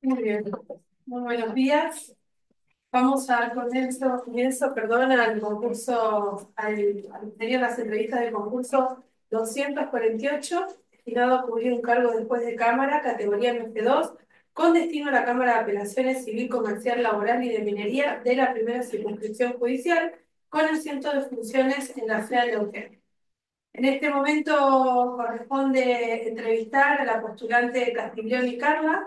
Muy bien, muy buenos días. Vamos a dar perdón, al concurso, serían las entrevistas del concurso 248, destinado a cubrir un cargo después de Cámara, categoría MP2, con destino a la Cámara de Apelaciones Civil, Comercial, Laboral y de Minería de la primera circunscripción judicial, con asiento de funciones en la ciudad de Neuquén. En este momento corresponde entrevistar a la postulante Castiglioni Carla.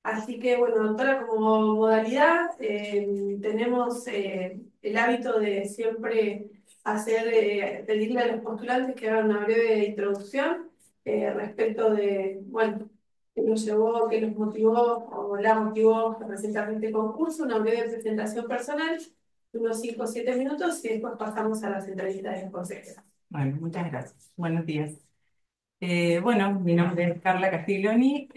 Así que, bueno, doctora, como modalidad, tenemos el hábito de siempre pedirle a los postulantes que hagan una breve introducción respecto de, bueno, qué los llevó, qué los motivó o la motivó a presentar este concurso, una breve presentación personal, unos 5 o 7 minutos, y después pasamos a las entrevistas de los consejeros. Bueno, muchas gracias. Buenos días. Bueno, mi nombre es Carla Castiglioni,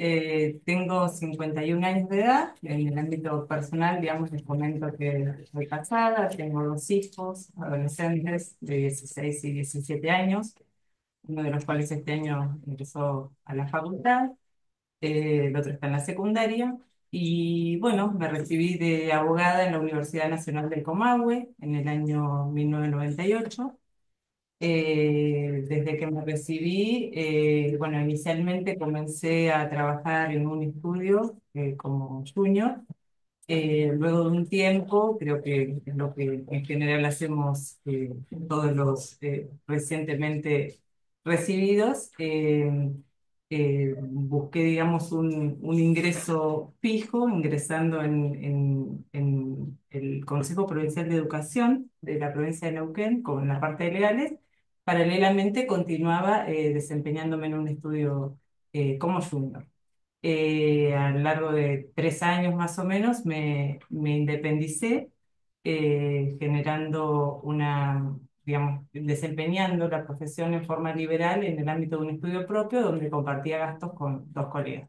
tengo 51 años de edad. En el ámbito personal, digamos, les comento que soy casada, tengo dos hijos adolescentes de 16 y 17 años, uno de los cuales este año ingresó a la facultad, el otro está en la secundaria. Y bueno, me recibí de abogada en la Universidad Nacional del Comahue en el año 1998. Desde que me recibí, bueno, inicialmente comencé a trabajar en un estudio como junior. Luego de un tiempo, creo que es lo que en general hacemos todos los recientemente recibidos, busqué, digamos, un ingreso fijo, ingresando en el Consejo Provincial de Educación de la provincia de Neuquén, con la parte de legales. Paralelamente continuaba desempeñándome en un estudio como junior. A lo largo de 3 años más o menos me independicé, generando digamos, desempeñando la profesión en forma liberal en el ámbito de un estudio propio donde compartía gastos con dos colegas.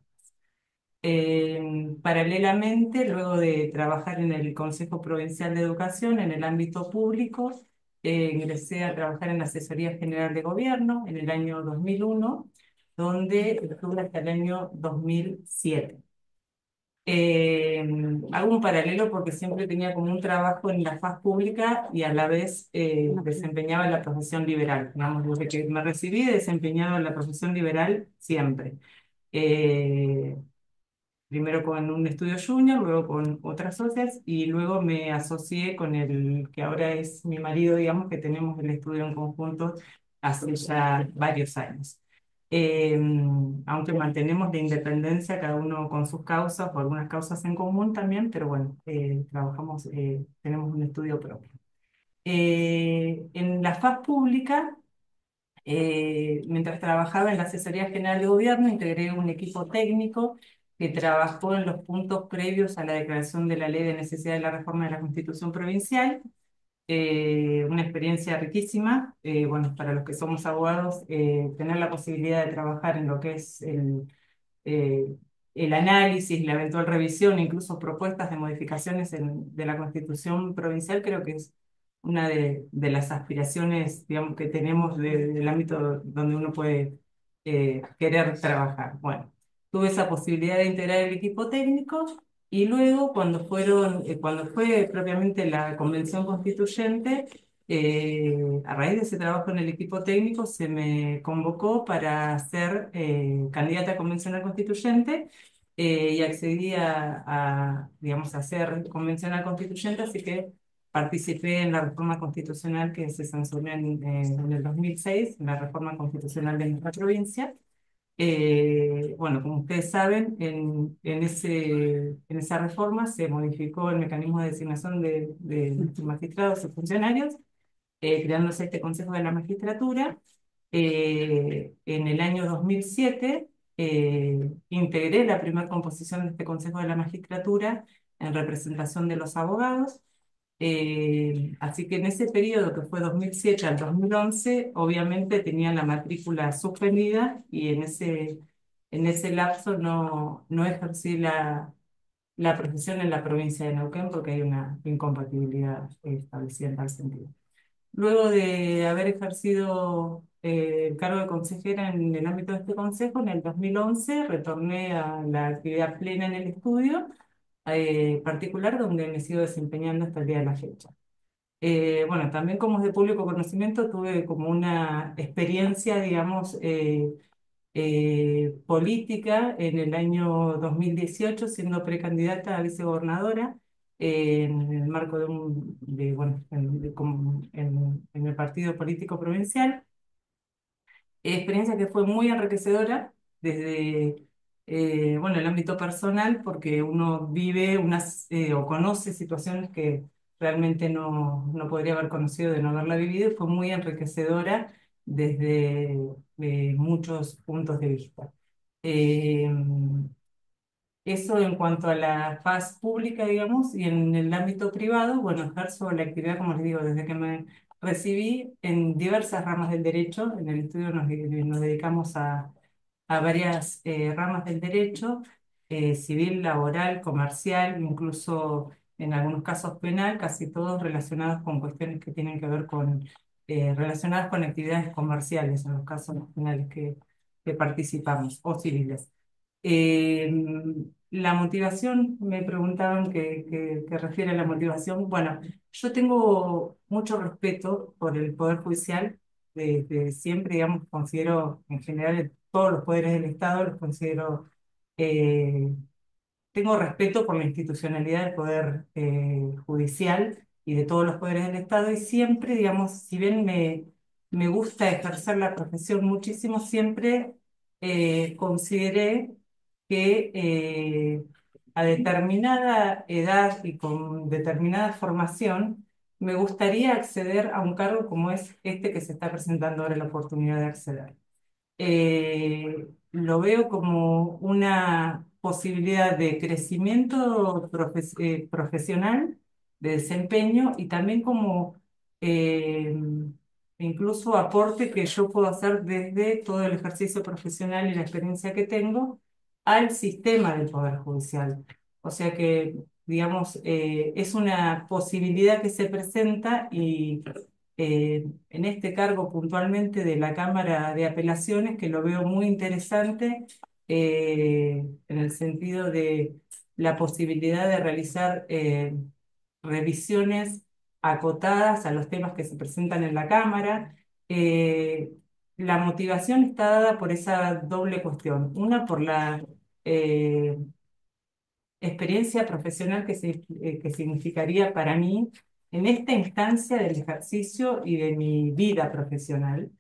Paralelamente, luego de trabajar en el Consejo Provincial de Educación en el ámbito público, ingresé a trabajar en la Asesoría General de Gobierno en el año 2001, donde estuve hasta el año 2007. Eh, Hago un paralelo porque siempre tenía como un trabajo en la faz pública y a la vez desempeñaba la profesión liberal. Digamos, desde que me recibí he desempeñado la profesión liberal siempre. Eh, Primero con un estudio junior, luego con otras socias y luego me asocié con el que ahora es mi marido, digamos, que tenemos el estudio en conjunto hace ya varios años. Eh, Aunque mantenemos la independencia, cada uno con sus causas o algunas causas en común también, pero bueno, trabajamos, tenemos un estudio propio. En la faz pública, mientras trabajaba en la Asesoría General de Gobierno, integré un equipo técnico que trabajó en los puntos previos a la declaración de la Ley de Necesidad de la Reforma de la Constitución Provincial. Una experiencia riquísima. Bueno, para los que somos abogados, tener la posibilidad de trabajar en lo que es eh, el análisis, la eventual revisión, incluso propuestas de modificaciones de la Constitución provincial, creo que es una de las aspiraciones, digamos, que tenemos del ámbito donde uno puede querer trabajar. Bueno, tuve esa posibilidad de integrar el equipo técnico y luego cuando fue propiamente la convención constituyente, a raíz de ese trabajo en el equipo técnico, se me convocó para ser candidata convencional constituyente, y accedí digamos, a ser convencional constituyente, así que participé en la reforma constitucional que se sancionó en el 2006, la reforma constitucional de nuestra provincia. Bueno, como ustedes saben, en esa reforma se modificó el mecanismo de designación de magistrados y funcionarios, creándose este Consejo de la Magistratura. En el año 2007 integré la primera composición de este Consejo de la Magistratura en representación de los abogados. Así que en ese periodo, que fue 2007 al 2011, obviamente tenía la matrícula suspendida y en ese lapso no ejercí la profesión en la provincia de Neuquén porque hay una incompatibilidad establecida en tal sentido. Luego de haber ejercido el cargo de consejera en el ámbito de este consejo, en el 2011 retorné a la actividad plena en el estudio particular donde me sigo desempeñando hasta el día de la fecha. Bueno, también como es de público conocimiento, tuve como una experiencia, digamos, política en el año 2018, siendo precandidata a vicegobernadora, en el marco bueno, en el partido político provincial. Experiencia que fue muy enriquecedora desde bueno, el ámbito personal, porque uno vive o conoce situaciones que realmente no podría haber conocido de no haberla vivido, y fue muy enriquecedora desde muchos puntos de vista. Eh, Eso en cuanto a la faz pública, digamos, y en el ámbito privado, bueno, ejerzo la actividad, como les digo, desde que me recibí en diversas ramas del derecho. En el estudio nos dedicamos a varias ramas del derecho, civil, laboral, comercial, incluso en algunos casos penal, casi todos relacionados con cuestiones que tienen que ver relacionadas con actividades comerciales, en los casos penales que participamos, o civiles. Eh, la motivación, me preguntaban qué refiere a la motivación. Bueno, yo tengo mucho respeto por el Poder Judicial, desde siempre, digamos, considero en general todos los poderes del Estado, los considero eh, tengo respeto por la institucionalidad del poder judicial y de todos los poderes del Estado, y siempre, digamos, si bien me gusta ejercer la profesión muchísimo, siempre consideré que a determinada edad y con determinada formación me gustaría acceder a un cargo como es este que se está presentando ahora la oportunidad de acceder. Lo veo como una posibilidad de crecimiento profesional, de desempeño, y también como eh, incluso aporte que yo puedo hacer desde todo el ejercicio profesional y la experiencia que tengo al sistema del Poder Judicial. O sea que, digamos, es una posibilidad que se presenta, y en este cargo puntualmente de la Cámara de Apelaciones, que lo veo muy interesante en el sentido de la posibilidad de realizar revisiones acotadas a los temas que se presentan en la Cámara. Eh, la motivación está dada por esa doble cuestión. Una, por la eh, experiencia profesional que significaría para mí en esta instancia del ejercicio y de mi vida profesional.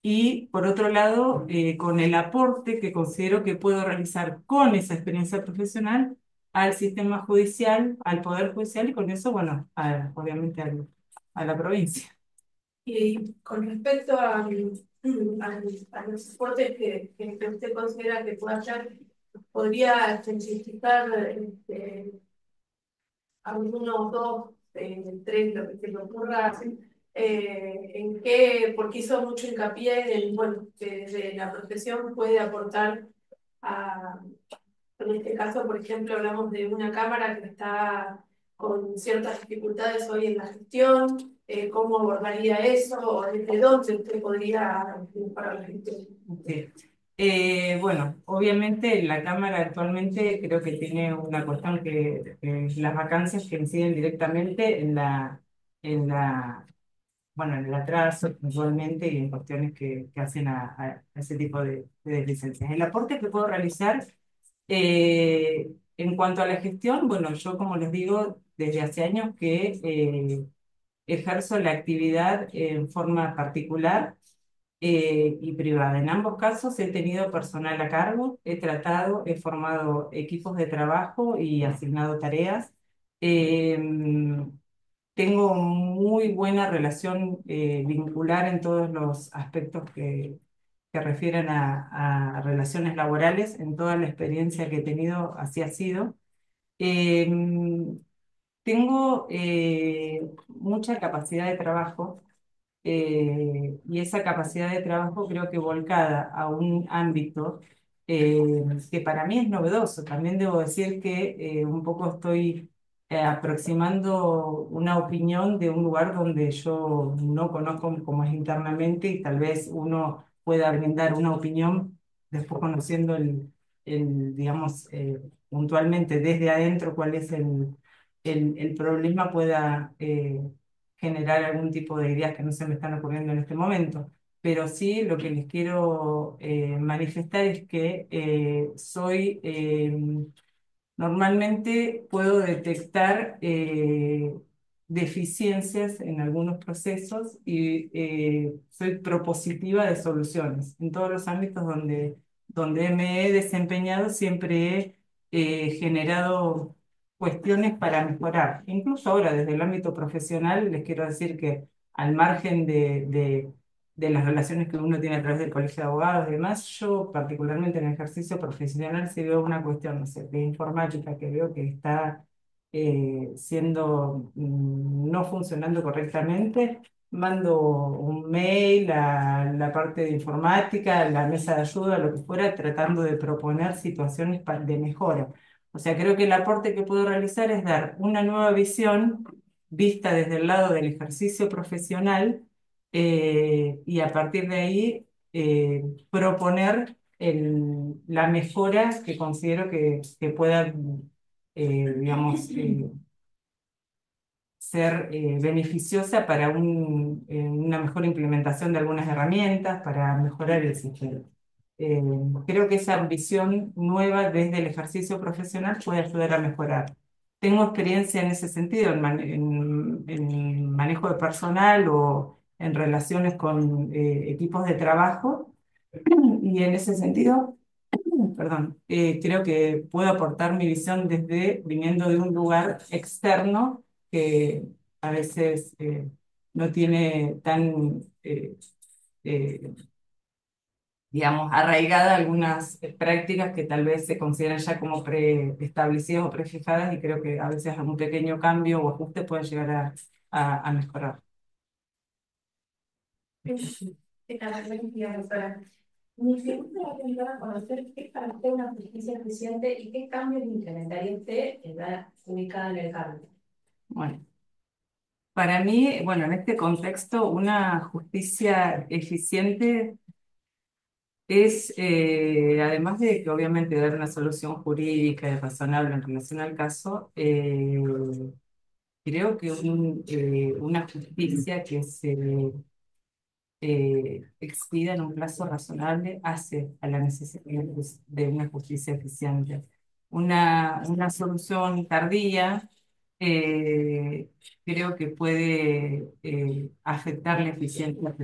Y por otro lado, con el aporte que considero que puedo realizar con esa experiencia profesional al sistema judicial, al Poder Judicial, y con eso, bueno, obviamente a la provincia. Y con respecto a los aportes que usted considera que pueda hacer, ¿podría especificar algunos dos, tres, lo que se le ocurra, en qué, porque hizo mucho hincapié en, bueno, que desde la profesión puede aportar a, en este caso, por ejemplo, hablamos de una cámara que está con ciertas dificultades hoy en la gestión, cómo abordaría eso, o desde dónde usted podría para la gestión. Sí. Bueno, obviamente la Cámara actualmente creo que tiene una cuestión que las vacancias que inciden directamente en la, bueno, en el atraso puntualmente, y en cuestiones que hacen a ese tipo de licencias. El aporte que puedo realizar en cuanto a la gestión, bueno, yo como les digo, desde hace años que ejerzo la actividad en forma particular y privada. En ambos casos he tenido personal a cargo, he formado equipos de trabajo y asignado tareas. Tengo muy buena relación vincular en todos los aspectos que refieren a relaciones laborales. En toda la experiencia que he tenido, así ha sido. Em, Tengo mucha capacidad de trabajo, y esa capacidad de trabajo creo que volcada a un ámbito que para mí es novedoso. También debo decir que un poco estoy aproximando una opinión de un lugar donde yo no conozco cómo es internamente y tal vez uno pueda brindar una opinión después conociendo digamos, puntualmente desde adentro cuál es el problema, pueda generar algún tipo de ideas que no se me están ocurriendo en este momento. Pero sí, lo que les quiero manifestar es que soy normalmente puedo detectar deficiencias en algunos procesos y soy propositiva de soluciones. En todos los ámbitos donde me he desempeñado siempre he generado cuestiones para mejorar. Incluso ahora desde el ámbito profesional les quiero decir que al margen de las relaciones que uno tiene a través del colegio de abogados y demás, yo particularmente en el ejercicio profesional, si veo una cuestión, no sé, de informática que veo que está siendo, no funcionando correctamente, mando un mail a la parte de informática, a la mesa de ayuda, lo que fuera, tratando de proponer situaciones de mejora. O sea, creo que el aporte que puedo realizar es dar una nueva visión vista desde el lado del ejercicio profesional y a partir de ahí proponer la mejora que considero que pueda, digamos, ser beneficiosa para una mejor implementación de algunas herramientas, para mejorar el sistema. Eh, Creo que esa visión nueva desde el ejercicio profesional puede ayudar a mejorar. Tengo experiencia en ese sentido, en manejo de personal o en relaciones con equipos de trabajo, y en ese sentido, perdón, creo que puedo aportar mi visión desde viniendo de un lugar externo que a veces no tiene tan, eh, digamos, arraigada algunas prácticas que tal vez se consideran ya como preestablecidas o prefijadas y creo que a veces un pequeño cambio o ajuste puede llegar a mejorar. Buenos días, doctora. Mi pregunta va orientada a conocer qué es para usted una justicia eficiente y qué cambios implementaría usted en la ubicada en el cargo. Bueno, para mí, bueno, en este contexto, una justicia eficiente es, además de que obviamente dar una solución jurídica y razonable en relación al caso, creo que una justicia que se expida en un plazo razonable hace a la necesidad de una justicia eficiente. Una solución tardía creo que puede afectar la eficiencia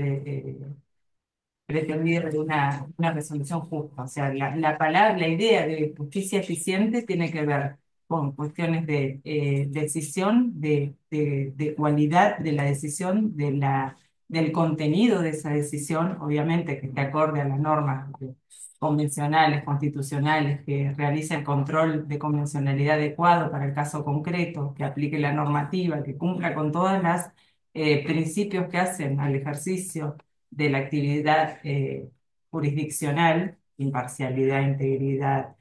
pretendida de una resolución justa. O sea, la palabra, la idea de justicia eficiente tiene que ver con cuestiones de decisión, de cualidad de la decisión, del contenido de esa decisión, obviamente que esté acorde a las normas convencionales, constitucionales, que realice el control de convencionalidad adecuado para el caso concreto, que aplique la normativa, que cumpla con todas las principios que hacen al ejercicio de la actividad jurisdiccional, imparcialidad, integridad,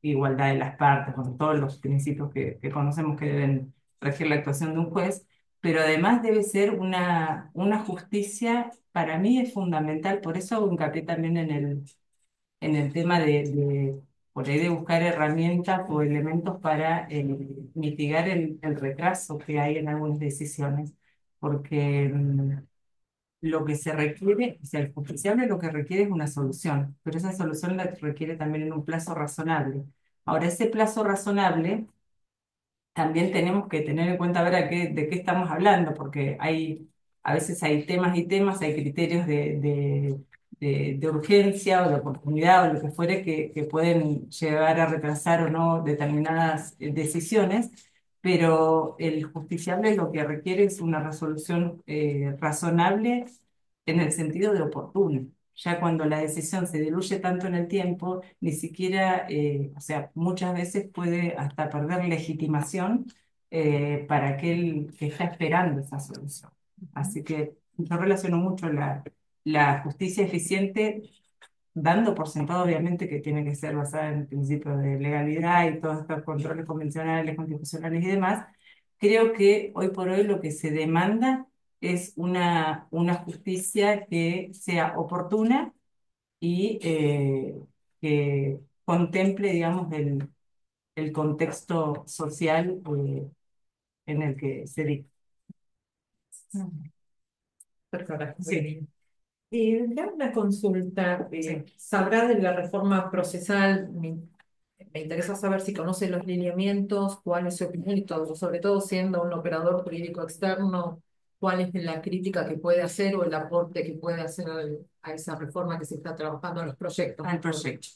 igualdad de las partes, con todos los principios que conocemos que deben regir la actuación de un juez, pero además debe ser una justicia, para mí es fundamental, por eso hago hincapié también en el tema por ahí de buscar herramientas o elementos para mitigar el retraso que hay en algunas decisiones, porque lo que se requiere, o sea, el justiciable lo que requiere es una solución, pero esa solución la requiere también en un plazo razonable. Ahora, ese plazo razonable también tenemos que tener en cuenta a ver de qué estamos hablando, porque a veces hay temas y temas, hay criterios de urgencia o de oportunidad o lo que fuere que pueden llevar a retrasar o no determinadas decisiones, pero el justiciable lo que requiere es una resolución razonable en el sentido de oportuno. Ya cuando la decisión se diluye tanto en el tiempo, ni siquiera, o sea, muchas veces puede hasta perder legitimación para aquel que está esperando esa solución. Así que yo relaciono mucho la justicia eficiente dando por sentado obviamente que tiene que ser basada en el principio de legalidad y todos estos controles convencionales, constitucionales y demás, creo que hoy por hoy lo que se demanda es una justicia que sea oportuna y que contemple, digamos, el contexto social en el que se dicta. Perfecto. Sí, Y le hago una consulta. sí. ¿Sabrá de la reforma procesal? Me interesa saber si conoce los lineamientos, cuál es su opinión y todo, sobre todo siendo un operador jurídico externo, cuál es la crítica que puede hacer o el aporte que puede hacer a esa reforma que se está trabajando en los proyectos. Al proyecto.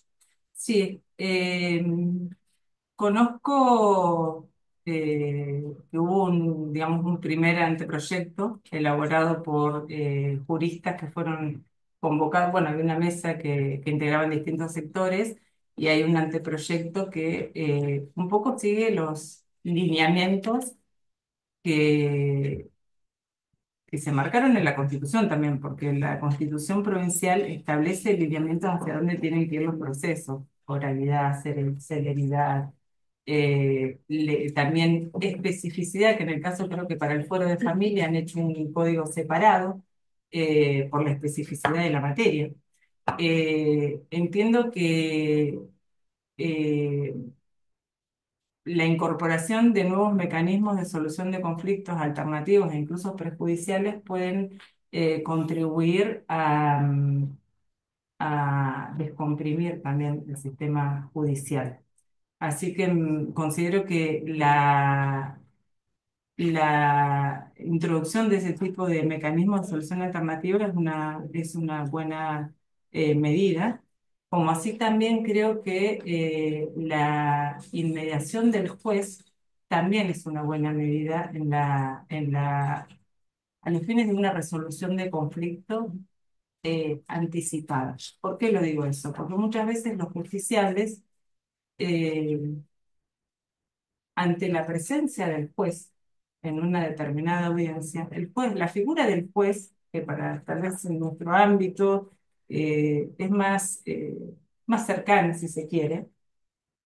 Sí, conozco que hubo digamos, un primer anteproyecto elaborado por juristas que fueron convocados. Bueno, había una mesa que integraban distintos sectores y hay un anteproyecto que un poco sigue los lineamientos que, que se marcaron en la Constitución también, porque la Constitución provincial establece lineamientos hacia dónde tienen que ir los procesos: oralidad, celeridad, también especificidad, que en el caso creo que para el fuero de familia han hecho un código separado por la especificidad de la materia. Entiendo que eh, la incorporación de nuevos mecanismos de solución de conflictos alternativos e incluso perjudiciales pueden contribuir a descomprimir también el sistema judicial. Así que considero que la introducción de ese tipo de mecanismos de solución alternativa es una buena medida, como así también creo que la inmediación del juez también es una buena medida a los fines de una resolución de conflicto anticipada. ¿Por qué lo digo eso? Porque muchas veces los justiciables, eh, ante la presencia del juez en una determinada audiencia, la figura del juez, que para tal vez en nuestro ámbito es más cercana, si se quiere,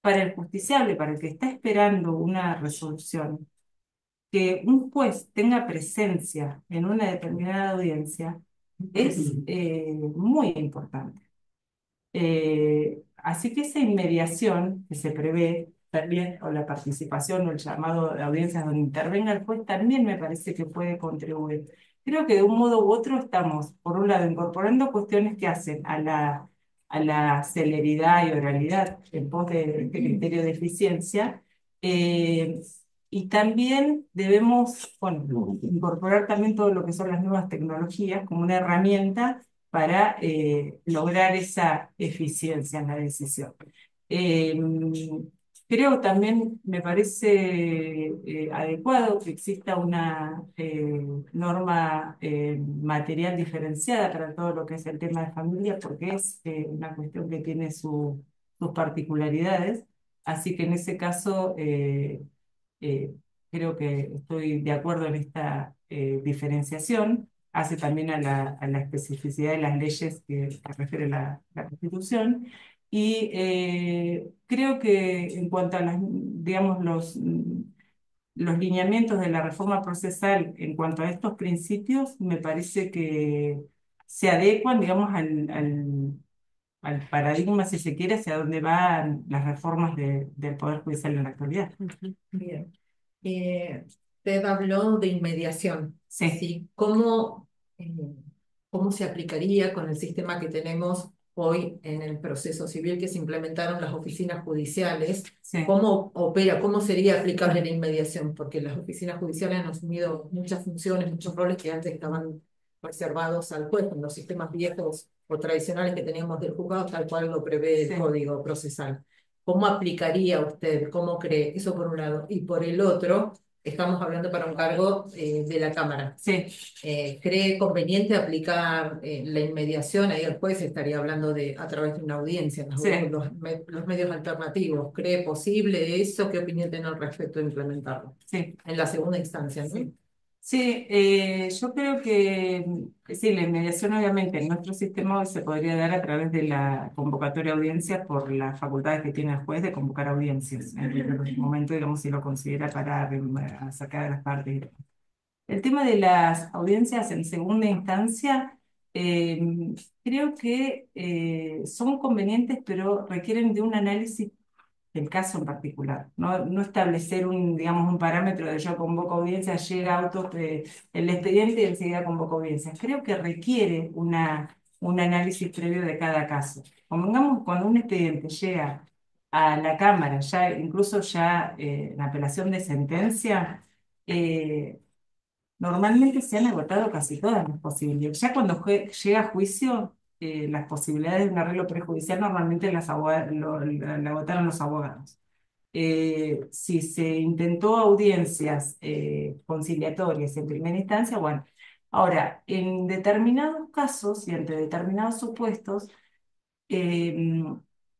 para el justiciable, para el que está esperando una resolución, que un juez tenga presencia en una determinada audiencia es muy importante. Así que esa inmediación que se prevé también, o la participación o el llamado de audiencias donde intervenga el juez, también me parece que puede contribuir. Creo que de un modo u otro estamos, por un lado, incorporando cuestiones que hacen a la celeridad y oralidad en pos de este criterio de eficiencia, eh, y también debemos, bueno, incorporar también todo lo que son las nuevas tecnologías como una herramienta para lograr esa eficiencia en la decisión. Eh, Creo también, me parece adecuado que exista una norma material diferenciada para todo lo que es el tema de familia, porque es una cuestión que tiene sus particularidades. Así que en ese caso eh, creo que estoy de acuerdo en esta diferenciación. Hace también a la especificidad de las leyes que refiere la Constitución. Y creo que en cuanto a digamos, los lineamientos de la reforma procesal en cuanto a estos principios, me parece que se adecuan, digamos, al paradigma, si se quiere, hacia dónde van las reformas del Poder Judicial en la actualidad. Bien. Usted habló de inmediación. Sí, ¿Sí? Eh, ¿Cómo se aplicaría con el sistema que tenemos hoy en el proceso civil que se implementaron las oficinas judiciales? sí, ¿Cómo opera? ¿Cómo sería aplicable la inmediación? Porque las oficinas judiciales han asumido muchas funciones, muchos roles que antes estaban reservados al juez en los sistemas viejos o tradicionales que teníamos del juzgado, tal cual lo prevé el sí. Código Procesal. ¿Cómo aplicaría usted? ¿Cómo cree? Eso por un lado. Y por el otro, estamos hablando para un cargo de la Cámara. Sí. ¿Cree conveniente aplicar la inmediación? Ahí el juez estaría hablando a través de una audiencia, Sí. los medios alternativos. ¿Cree posible eso? ¿Qué opinión tiene al respecto de implementarlo? Sí. En la segunda instancia, ¿no? Sí. Sí, yo creo que sí, la inmediación obviamente en nuestro sistema hoy se podría dar a través de la convocatoria de audiencias por las facultades que tiene el juez de convocar audiencias en el momento, digamos, si lo considera para sacar a las partes. El tema de las audiencias en segunda instancia, eh, creo que son convenientes, pero requieren de un análisis del caso en particular. No establecer un, digamos, un parámetro de yo convoco audiencias, llega auto, el expediente y enseguida convoco audiencias. Creo que requiere un análisis previo de cada caso. Convengamos, cuando un expediente llega a la Cámara, ya, incluso ya en apelación de sentencia, eh, normalmente se han agotado casi todas las posibilidades. Ya cuando llega a juicio, las posibilidades de un arreglo prejudicial normalmente la agotaron los abogados. Si se intentó audiencias conciliatorias en primera instancia, bueno, ahora, en determinados casos y ante determinados supuestos, eh,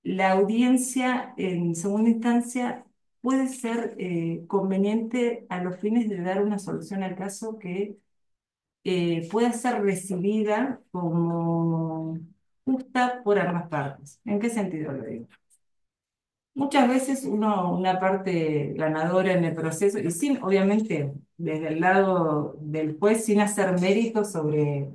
la audiencia en segunda instancia puede ser conveniente a los fines de dar una solución al caso que pueda ser recibida como justa por ambas partes. ¿En qué sentido lo digo? Muchas veces una parte ganadora en el proceso, y sin, obviamente, desde el lado del juez, sin hacer méritos sobre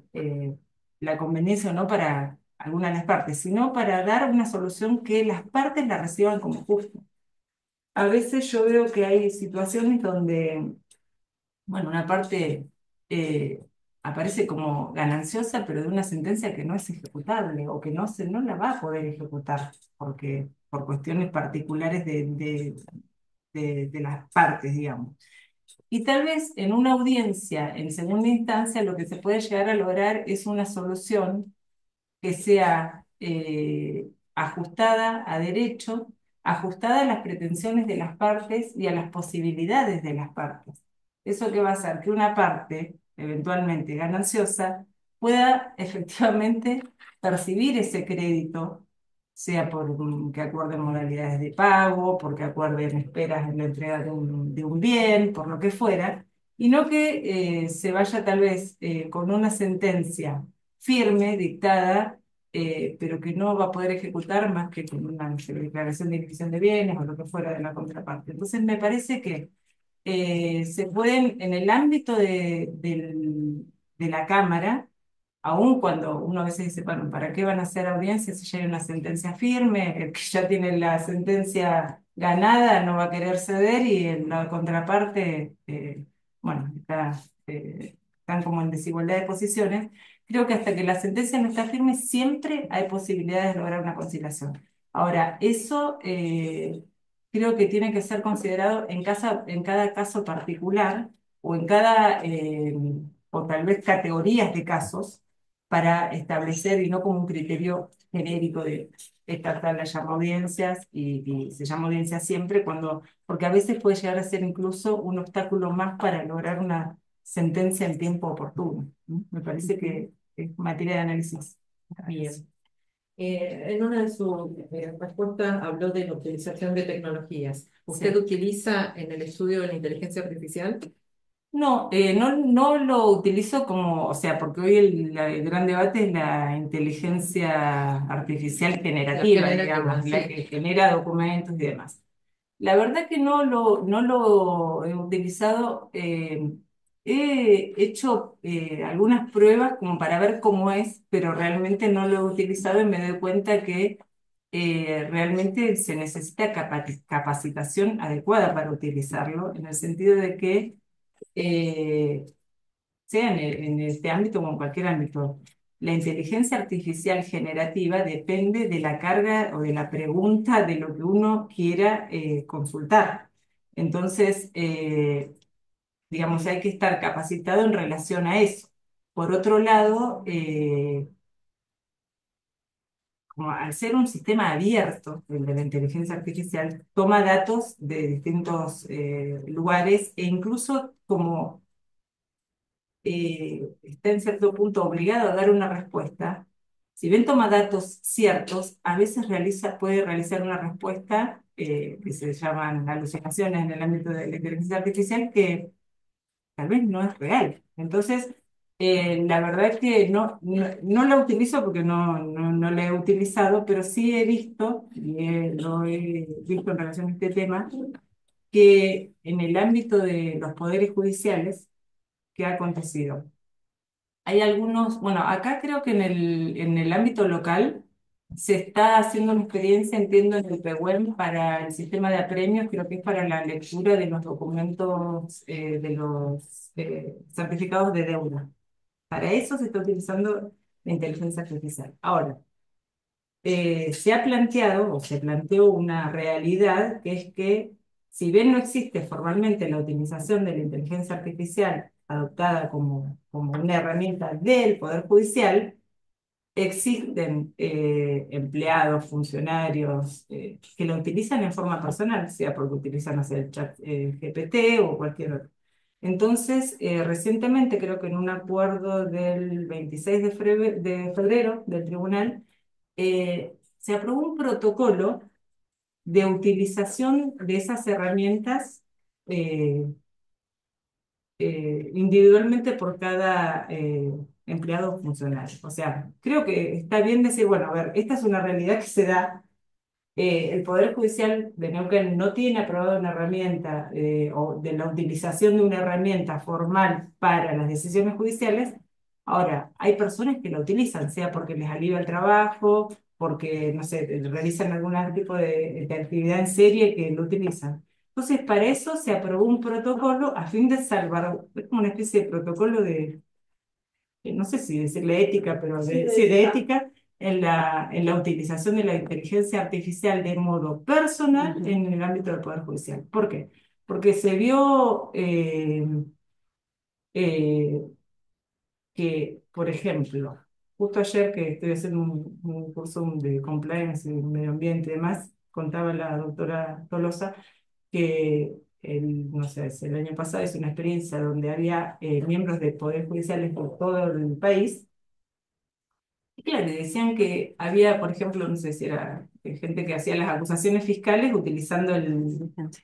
la conveniencia o no para alguna de las partes, sino para dar una solución que las partes la reciban como justa. A veces yo veo que hay situaciones donde bueno, una parte eh, aparece como gananciosa, pero de una sentencia que no es ejecutable o que no la va a poder ejecutar porque, por cuestiones particulares de las partes, digamos. Y tal vez en una audiencia en segunda instancia lo que se puede llegar a lograr es una solución que sea ajustada a derecho, ajustada a las pretensiones de las partes y a las posibilidades de las partes. Eso que va a hacer que una parte, eventualmente gananciosa, pueda efectivamente percibir ese crédito, sea por que acuerden modalidades de pago, porque acuerden esperas en la entrega de un bien, por lo que fuera, y no que se vaya tal vez con una sentencia firme, dictada, pero que no va a poder ejecutar más que con una no sé, declaración de división de bienes o lo que fuera de la contraparte. Entonces, me parece que se pueden, en el ámbito de la Cámara, aun cuando uno a veces dice, bueno, ¿para qué van a hacer audiencias si ya hay una sentencia firme? El que ya tiene la sentencia ganada no va a querer ceder y en la contraparte, bueno, están como en desigualdad de posiciones. Creo que hasta que la sentencia no está firme, siempre hay posibilidades de lograr una conciliación. Ahora, eso creo que tiene que ser considerado en cada caso particular o en cada, o tal vez categorías de casos para establecer y no como un criterio genérico de esta tal la llama audiencias y se llama audiencia siempre porque a veces puede llegar a ser incluso un obstáculo más para lograr una sentencia en tiempo oportuno, ¿no? Me parece que es materia de análisis. Bien. En una de sus respuestas habló de la utilización de tecnologías. ¿Usted Sí. utiliza en el estudio de la inteligencia artificial? No, no lo utilizo como, o sea, porque hoy el gran debate es la inteligencia artificial La generativa, generativa, digamos, la sí. que genera documentos y demás. La verdad que no lo he utilizado. He hecho algunas pruebas como para ver cómo es, pero realmente no lo he utilizado y me doy cuenta que realmente se necesita capacitación adecuada para utilizarlo, en el sentido de que eh, sea en este ámbito como en cualquier ámbito, la inteligencia artificial generativa depende de la carga o de la pregunta de lo que uno quiera consultar. Entonces, digamos, hay que estar capacitado en relación a eso. Por otro lado, como al ser un sistema abierto, el de la inteligencia artificial, toma datos de distintos lugares e incluso como está en cierto punto obligado a dar una respuesta, si bien toma datos ciertos, a veces puede realizar una respuesta que se llaman alucinaciones en el ámbito de la inteligencia artificial, que tal vez no es real. Entonces, la verdad es que no la utilizo porque no la he utilizado, pero sí he visto, lo he visto en relación a este tema, que en el ámbito de los poderes judiciales, ¿qué ha acontecido? Hay algunos, bueno, acá creo que en el ámbito local se está haciendo una experiencia, entiendo, en el PEWEM para el sistema de apremios, creo que es para la lectura de los documentos, de los certificados de deuda. Para eso se está utilizando la inteligencia artificial. Ahora, se ha planteado o se planteó una realidad que es que si bien no existe formalmente la utilización de la inteligencia artificial adoptada como una herramienta del Poder Judicial, existen empleados, funcionarios que lo utilizan en forma personal, sea porque utilizan, no sé, el chat GPT o cualquier otro. Entonces, recientemente, creo que en un acuerdo del 26 de febrero del tribunal, se aprobó un protocolo de utilización de esas herramientas eh, individualmente por cada empleado o funcionario. O sea, creo que está bien decir, bueno, a ver, esta es una realidad que se da. El Poder Judicial de Neuquén no tiene aprobada una herramienta o de la utilización de una herramienta formal para las decisiones judiciales. Ahora, hay personas que la utilizan, sea porque les alivia el trabajo, porque, no sé, realizan algún tipo de actividad en serie que lo utilizan. Entonces, para eso se aprobó un protocolo a fin de salvar, es como una especie de protocolo de no sé si decirle ética, pero Sí, sí, de ética. ética en la utilización de la inteligencia artificial de modo personal en el ámbito del Poder Judicial. ¿Por qué? Porque se vio eh, que, por ejemplo, justo ayer que estoy haciendo un curso de compliance y medio ambiente y demás, contaba la doctora Tolosa que no sé, el año pasado hizo una experiencia donde había miembros de poderes judiciales por todo el país. Y claro, y decían que había, por ejemplo, no sé si era gente que hacía las acusaciones fiscales utilizando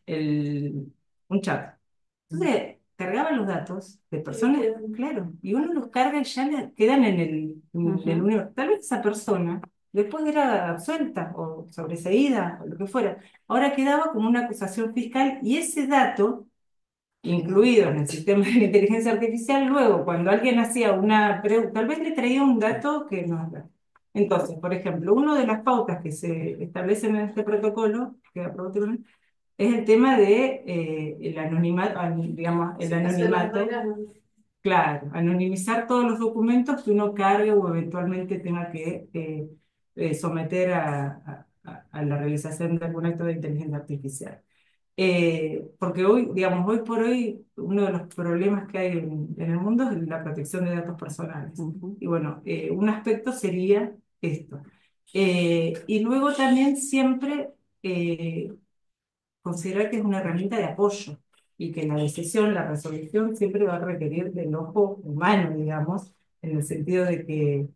un chat. Entonces, cargaban los datos de personas, claro, y uno los carga y ya quedan en el universo. Tal vez esa persona después era absuelta o sobreseída o lo que fuera. Ahora quedaba como una acusación fiscal y ese dato incluido en el sistema de inteligencia artificial, luego cuando alguien hacía una pregunta, tal vez le traía un dato que no es verdad. Entonces, por ejemplo, una de las pautas que se establecen en este protocolo, que aprobó el tribunal, es el tema de el anonimato, digamos, el Sí, hacer las anonimato, reglas. claro, anonimizar todos los documentos que uno cargue o eventualmente tenga que someter a la realización de algún acto de inteligencia artificial. Porque hoy, digamos, hoy por hoy, uno de los problemas que hay en el mundo es la protección de datos personales. Y bueno, un aspecto sería esto. Y luego también siempre considerar que es una herramienta de apoyo y que la decisión, la resolución siempre va a requerir del ojo humano, digamos, en el sentido de que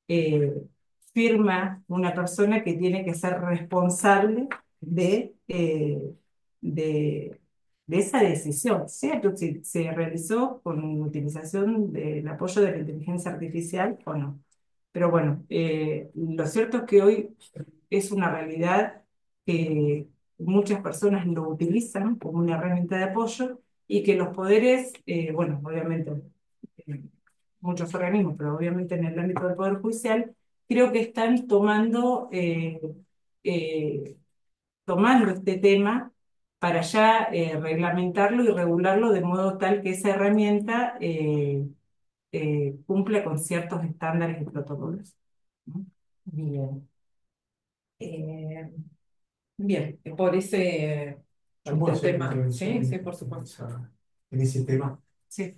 eh, firma una persona que tiene que ser responsable de, de esa decisión, sea que si se realizó con utilización del apoyo de la inteligencia artificial o no. Pero bueno, lo cierto es que hoy es una realidad que muchas personas lo utilizan como una herramienta de apoyo y que los poderes, bueno, obviamente eh, muchos organismos, pero obviamente en el ámbito del Poder Judicial, creo que están eh, tomando este tema para ya reglamentarlo y regularlo de modo tal que esa herramienta cumpla con ciertos estándares y protocolos, ¿no? Bien. Eh, Bien, por ese Yo puedo hacer una tema. Sí, sí, intervención por supuesto. en ese tema. Sí.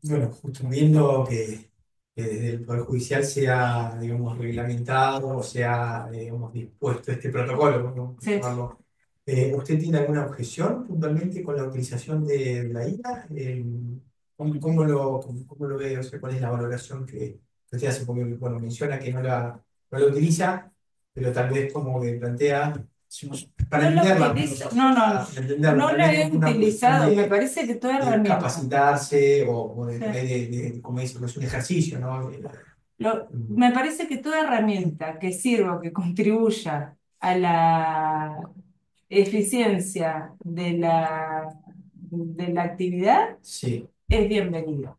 Bueno, justo viendo que desde el Poder Judicial se ha, digamos, reglamentado o se ha, digamos, dispuesto este protocolo, ¿no? Sí. ¿Usted tiene alguna objeción puntualmente con la utilización de la IA? ¿Cómo lo ve? O sea, ¿cuál es la valoración que usted hace? Porque, bueno, menciona que no la utiliza, pero tal vez como que plantea Para No la entenderla, utilizo, para entenderla, no tal la vez he no es una cuestión utilizado, me parece que toda de herramienta. capacitarse o Sí. como dice, es un ejercicio, ¿no? Me parece que toda herramienta que sirva o que contribuya a la eficiencia de la actividad Sí, es bienvenida.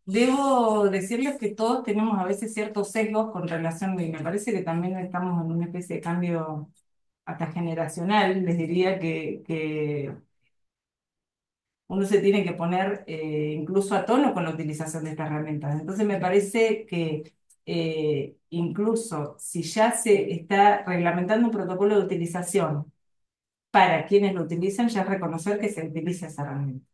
Debo decirles que todos tenemos a veces ciertos sesgos con relación, y me parece que también estamos en una especie de cambio hasta generacional. Les diría que uno se tiene que poner incluso a tono con la utilización de estas herramientas. Entonces me parece que incluso si ya se está reglamentando un protocolo de utilización para quienes lo utilizan, ya es reconocer que se utiliza esa herramienta.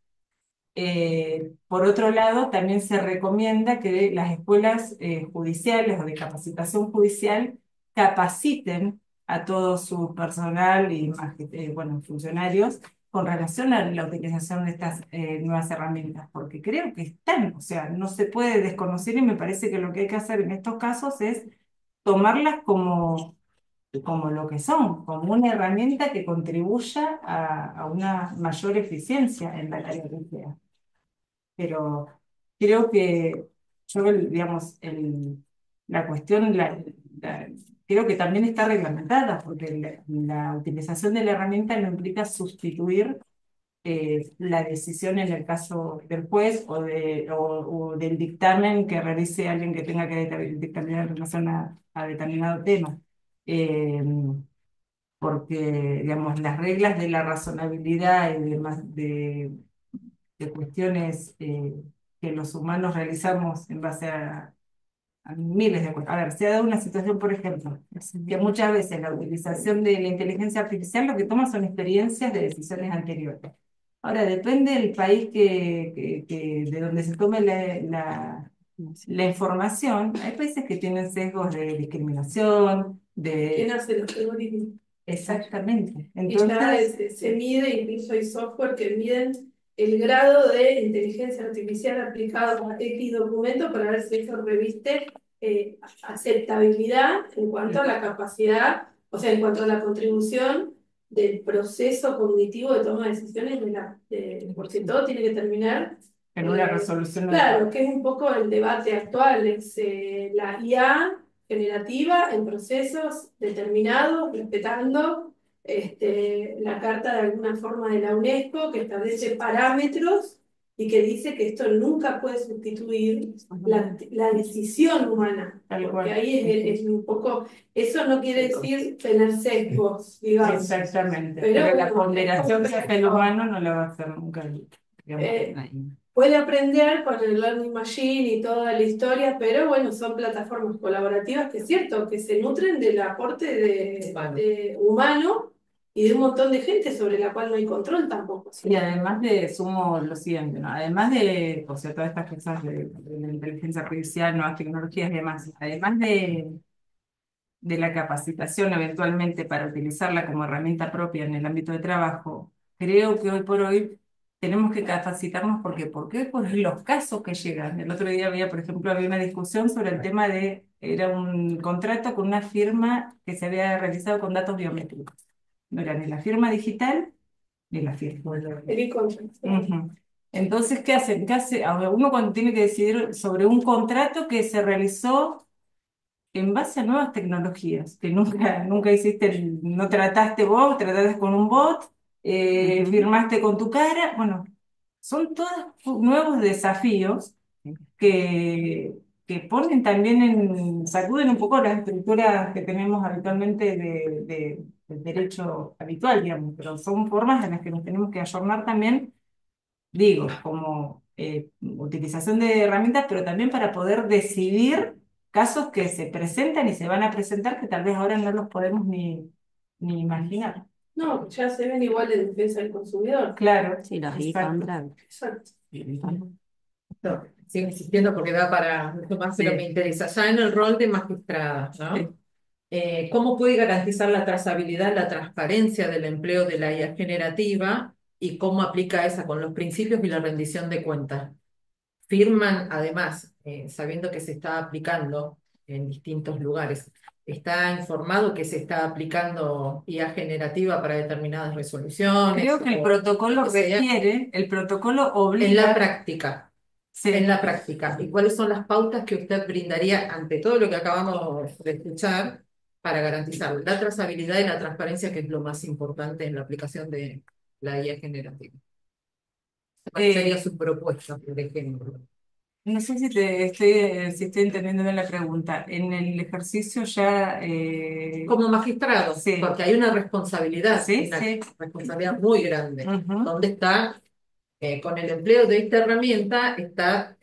Por otro lado, también se recomienda que las escuelas judiciales o de capacitación judicial capaciten a todo su personal y bueno, funcionarios con relación a la utilización de estas nuevas herramientas, porque creo que están, o sea, no se puede desconocer y me parece que lo que hay que hacer en estos casos es tomarlas como lo que son, como una herramienta que contribuya a una mayor eficiencia en la tarea que sea. Pero creo que yo, digamos, la cuestión, la- creo que también está reglamentada, porque la utilización de la herramienta no implica sustituir la decisión en el caso del juez o del dictamen que realice alguien que tenga que dictaminar en relación a determinado tema. Eh, Porque, digamos, las reglas de la razonabilidad y de cuestiones que los humanos realizamos en base a miles de cosas. A ver, se ha dado una situación, por ejemplo, que muchas veces la utilización de la inteligencia artificial lo que toma son experiencias de decisiones anteriores. Ahora, depende del país de donde se tome la información. Hay países que tienen sesgos de discriminación, ¿Quién de... hace los algoritmos? Exactamente. Y ya Entonces, se mide, incluso hay software que miden el grado de inteligencia artificial aplicado a X documento para ver si eso reviste aceptabilidad en cuanto a la capacidad, o sea, en cuanto a la contribución del proceso cognitivo de toma de decisiones, porque todo tiene que terminar. en una resolución Claro, que es un poco el debate actual, es la IA generativa en procesos determinados, respetando la carta de alguna forma de la UNESCO que establece parámetros y que dice que esto nunca puede sustituir la decisión humana, Tal porque cual. ahí es un poco, eso no quiere decir tener sesgos, digamos. Exactamente, Pero pero la bueno, ponderación es que hace el humano no la va a hacer nunca. Digamos, ahí. puede aprender con el Learning Machine y toda la historia, pero bueno, son plataformas colaborativas que es cierto, que se nutren del aporte de humano y de un montón de gente sobre la cual no hay control tampoco. Y además sumo lo siguiente, ¿no? Además o sea, todas estas cosas de la inteligencia artificial, nuevas tecnologías y demás, además de la capacitación eventualmente para utilizarla como herramienta propia en el ámbito de trabajo, creo que hoy por hoy tenemos que capacitarnos porque hoy por los casos que llegan. El otro día había, por ejemplo, había una discusión sobre el tema era un contrato con una firma que se había realizado con datos biométricos. No era ni la firma digital ni la firma. El e-contract. Ujú. Entonces, ¿qué hace? Uno cuando tiene que decidir sobre un contrato que se realizó en base a nuevas tecnologías, que nunca hiciste, no trataste vos, trataste con un bot, firmaste con tu cara, bueno, son todos nuevos desafíos que, que ponen también sacuden un poco las estructuras que tenemos habitualmente del derecho habitual, digamos, pero son formas en las que nos tenemos que ayornar también, digo, como utilización de herramientas, pero también para poder decidir casos que se presentan y se van a presentar que tal vez ahora no los podemos ni imaginar. No, ya se ven igual de defensa del consumidor. Claro, Sí, los exacto. e-contract. Exacto. No, sigo insistiendo porque da para mucho más, pero Sí. me interesa. Ya en el rol de magistrada, ¿no? Sí. ¿Cómo puede garantizar la trazabilidad, la transparencia del empleo de la IA generativa y cómo aplica esa con los principios y la rendición de cuentas? Firman, además, sabiendo que se está aplicando en distintos lugares, está informado que se está aplicando IA generativa para determinadas resoluciones Creo que el o protocolo lo que sea, requiere, el protocolo en la obliga, práctica? En sí, la práctica. ¿Y cuáles son las pautas que usted brindaría ante todo lo que acabamos de escuchar para garantizar la trazabilidad y la transparencia, que es lo más importante en la aplicación de la IA generativa? ¿Cuál sería eh, su propuesta, por ejemplo? no sé si estoy entendiendo bien la pregunta. En el ejercicio ya, Como magistrado, sí, porque hay sí, una sí. responsabilidad muy grande. Ujú. ¿Dónde está, con el empleo de esta herramienta, está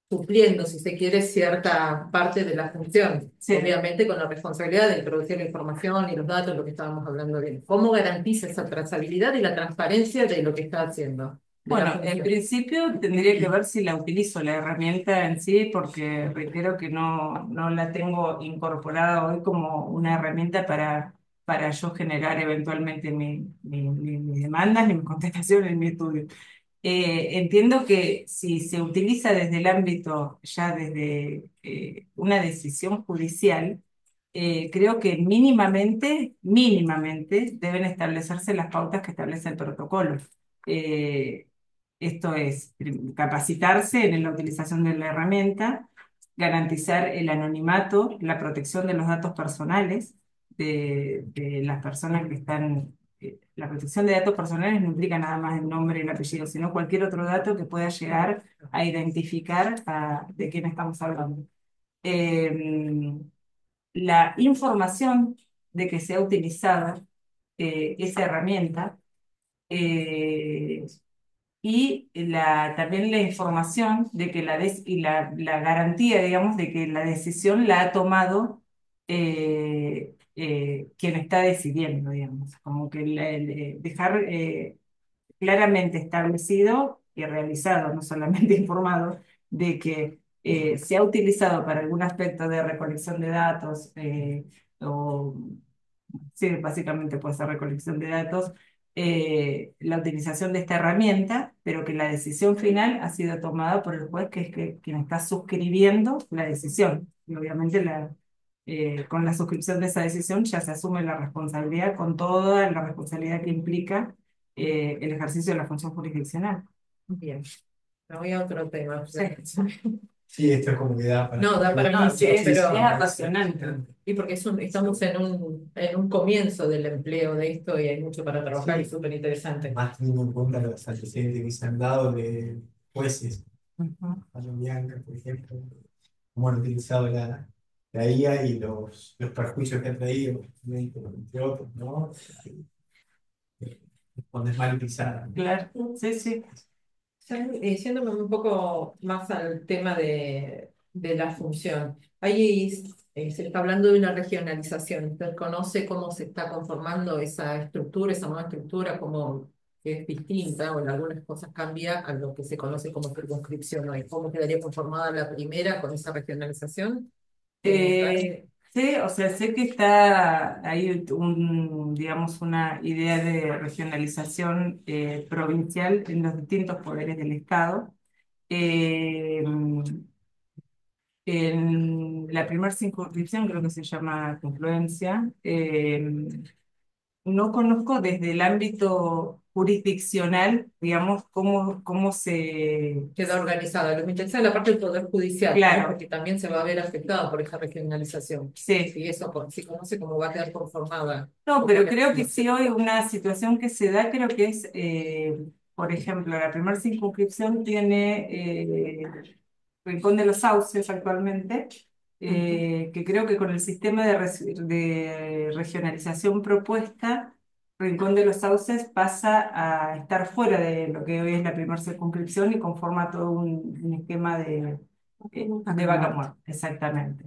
supliendo, si se quiere, cierta parte de la función, Sí. obviamente con la responsabilidad de introducir la información y los datos, lo que estábamos hablando bien? ¿Cómo garantiza esa trazabilidad y la transparencia de lo que está haciendo, de la Bueno, en función? principio tendría que ver si la utilizo, la herramienta en sí, porque reitero que no la tengo incorporada hoy como una herramienta para yo generar eventualmente mis demandas, ni mi contestación, ni mi estudio. Entiendo que si se utiliza desde el ámbito, ya desde una decisión judicial, creo que mínimamente deben establecerse las pautas que establece el protocolo. Eh, Esto es, capacitarse en la utilización de la herramienta, garantizar el anonimato, la protección de los datos personales de las personas que están. La protección de datos personales no implica nada más el nombre y el apellido, sino cualquier otro dato que pueda llegar a identificar de quién estamos hablando. Eh, la información de que sea utilizada esa herramienta, eh, y también la información de que la garantía, digamos, de que la decisión la ha tomado quien está decidiendo, digamos, como que dejar claramente establecido y realizado, no solamente informado, de que se ha utilizado para algún aspecto de recolección de datos, o sí, básicamente puede ser recolección de datos, la utilización de esta herramienta, pero que la decisión final ha sido tomada por el juez, que es quien está suscribiendo la decisión. Y obviamente con la suscripción de esa decisión ya se asume la responsabilidad con toda la responsabilidad que implica el ejercicio de la función jurisdiccional. Bien, me voy a otro tema. Sí. Sí, esto es como que da para... No, da para No, mucho, es pero... apasionante. Y porque estamos en un comienzo del empleo de esto y hay mucho para trabajar y Sí, súper interesante. más teniendo en cuenta los antecedentes que se han dado de jueces, Ujú. Pablo Bianca, por ejemplo, cómo han utilizado la IA y los perjuicios que ha traído, entre otros, ¿no? Cuando es mal utilizada. Claro, sí, sí. Yéndome un poco más al tema de la función. Ahí se está hablando de una regionalización. ¿Usted conoce cómo se está conformando esa estructura, esa nueva estructura, cómo que es distinta o en algunas cosas cambia a lo que se conoce como circunscripción hoy? ¿Cómo quedaría conformada la primera con esa regionalización? Sí, o sea, sé que está ahí digamos, una idea de regionalización provincial en los distintos poderes del Estado. Eh, en la primera circunscripción, creo que se llama Confluencia, no conozco desde el ámbito jurisdiccional, digamos, cómo se... Queda organizada. Lo que me interesa es la parte del Poder Judicial, ¿no? Claro, Porque también se va a ver afectado por esa regionalización. sí. Si eso, si conoce cómo va a quedar conformada. No, Cómo pero le- creo que sí hoy una situación que se da, creo que es, por ejemplo, la primera circunscripción tiene Rincón de los Sauces actualmente, que creo que con el sistema de regionalización propuesta, Rincón de los Sauces pasa a estar fuera de lo que hoy es la primera circunscripción y conforma todo un esquema de vaca muerta, exactamente.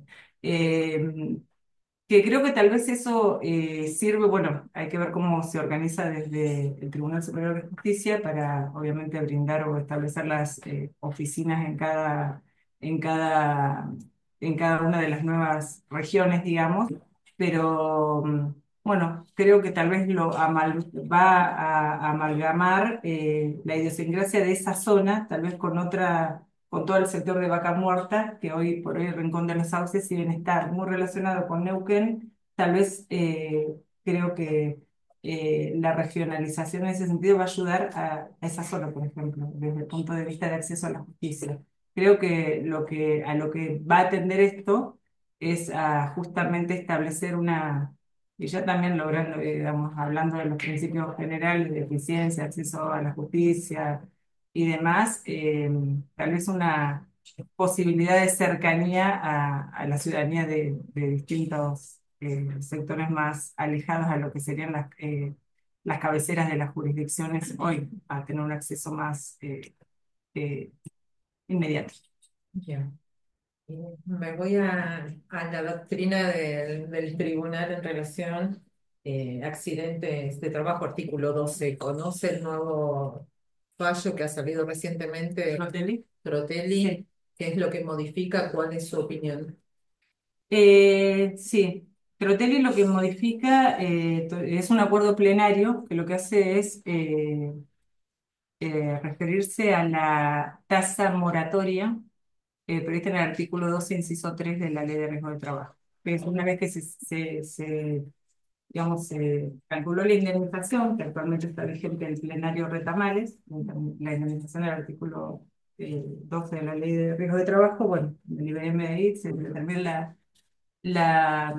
Que creo que tal vez eso sirve, bueno, hay que ver cómo se organiza desde el Tribunal Superior de Justicia para obviamente brindar o establecer las oficinas en cada, en cada una de las nuevas regiones, digamos, pero bueno, creo que tal vez va a amalgamar la idiosincrasia de esa zona, tal vez con otra. con todo el sector de Vaca Muerta, que hoy por hoy Rincón de los Sauces, si bien está muy relacionado con Neuquén, tal vez creo que la regionalización en ese sentido va a ayudar a esa zona, por ejemplo, desde el punto de vista de acceso a la justicia. Creo que a lo que va a atender esto es a justamente establecer una, y ya también logrando, digamos, hablando de los principios generales de eficiencia, acceso a la justicia y demás, tal vez una posibilidad de cercanía a la ciudadanía de distintos sectores más alejados a lo que serían las cabeceras de las jurisdicciones hoy, a tener un acceso más eh, inmediato. Ya. Me voy a la doctrina del tribunal en relación accidentes de trabajo, artículo 12. ¿Conoce el nuevo fallo que ha salido recientemente, Rotelli. Trotelli? Sí. ¿Qué es lo que modifica? ¿Cuál es su opinión? Sí, Trotelli lo que modifica es un acuerdo plenario que lo que hace es referirse a la tasa moratoria prevista en el artículo 12, inciso 3 de la Ley de Riesgo de Trabajo. Es una vez que digamos, se calculó la indemnización, que actualmente está vigente el plenario Retamales, la indemnización del artículo 12 de la Ley de Riesgo de Trabajo, bueno, en el IBM se determina la,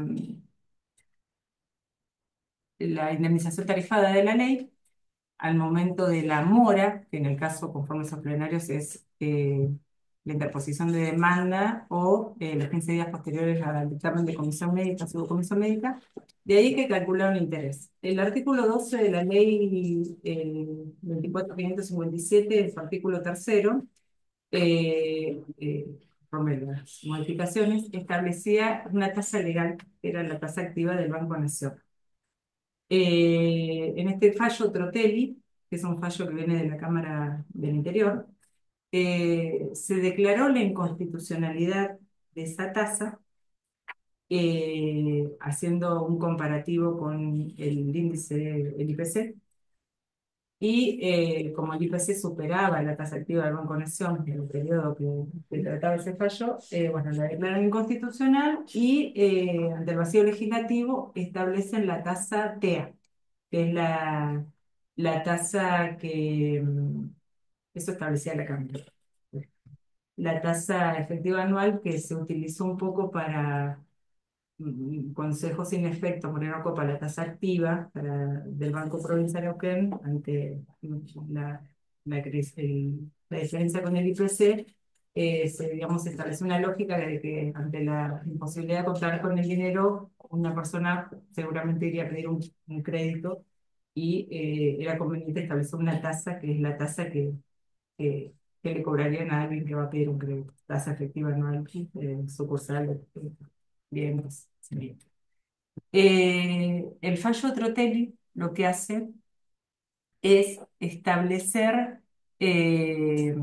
la indemnización tarifada de la ley al momento de la mora, que en el caso conforme a esos plenarios es la interposición de demanda o los 15 días posteriores al dictamen de comisión médica, subcomisión médica, de ahí que calcula un interés. El artículo 12 de la ley 24.557, en su artículo tercero, conforme a las modificaciones, establecía una tasa legal, que era la tasa activa del Banco Nación. En este fallo Trotelli, que es un fallo que viene de la Cámara del Interior, se declaró la inconstitucionalidad de esa tasa, haciendo un comparativo con el índice del IPC, y como el IPC superaba la tasa activa del Banco Nación en el periodo que trataba ese fallo, bueno, la declaran inconstitucional y ante el vacío legislativo establecen la tasa TEA, que es la tasa que, eso establecía la Cámara. La tasa efectiva anual que se utilizó un poco para consejo sin efecto, poner un poco para la tasa activa del Banco Provincial de Neuquén ante la diferencia con el IPC. Digamos, se estableció una lógica de que ante la imposibilidad de contar con el dinero, una persona seguramente iría a pedir un crédito y era conveniente establecer una tasa que es la tasa que, que le cobrarían a alguien que va a pedir un crédito, tasa efectiva anual sucursal. Bien, pues, bien. El fallo Trotelli lo que hace es establecer eh,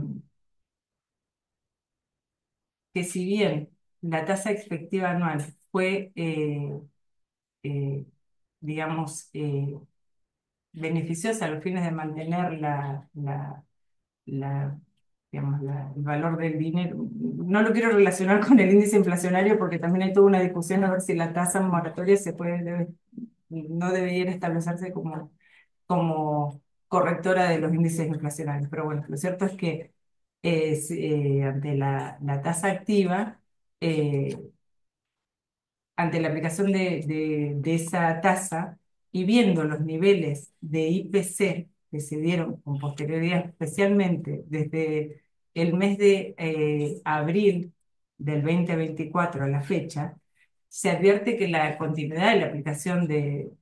que si bien la tasa efectiva anual fue, eh, digamos, beneficiosa a los fines de mantener la, digamos, el valor del dinero. No lo quiero relacionar con el índice inflacionario porque también hay toda una discusión a ver si la tasa moratoria no debería establecerse como correctora de los índices inflacionarios. Pero bueno, lo cierto es que ante la tasa activa, eh, ante la aplicación de esa tasa y viendo los niveles de IPC que se dieron con posterioridad, especialmente desde el mes de abril del 2024 a la fecha, se advierte que la continuidad de la aplicación de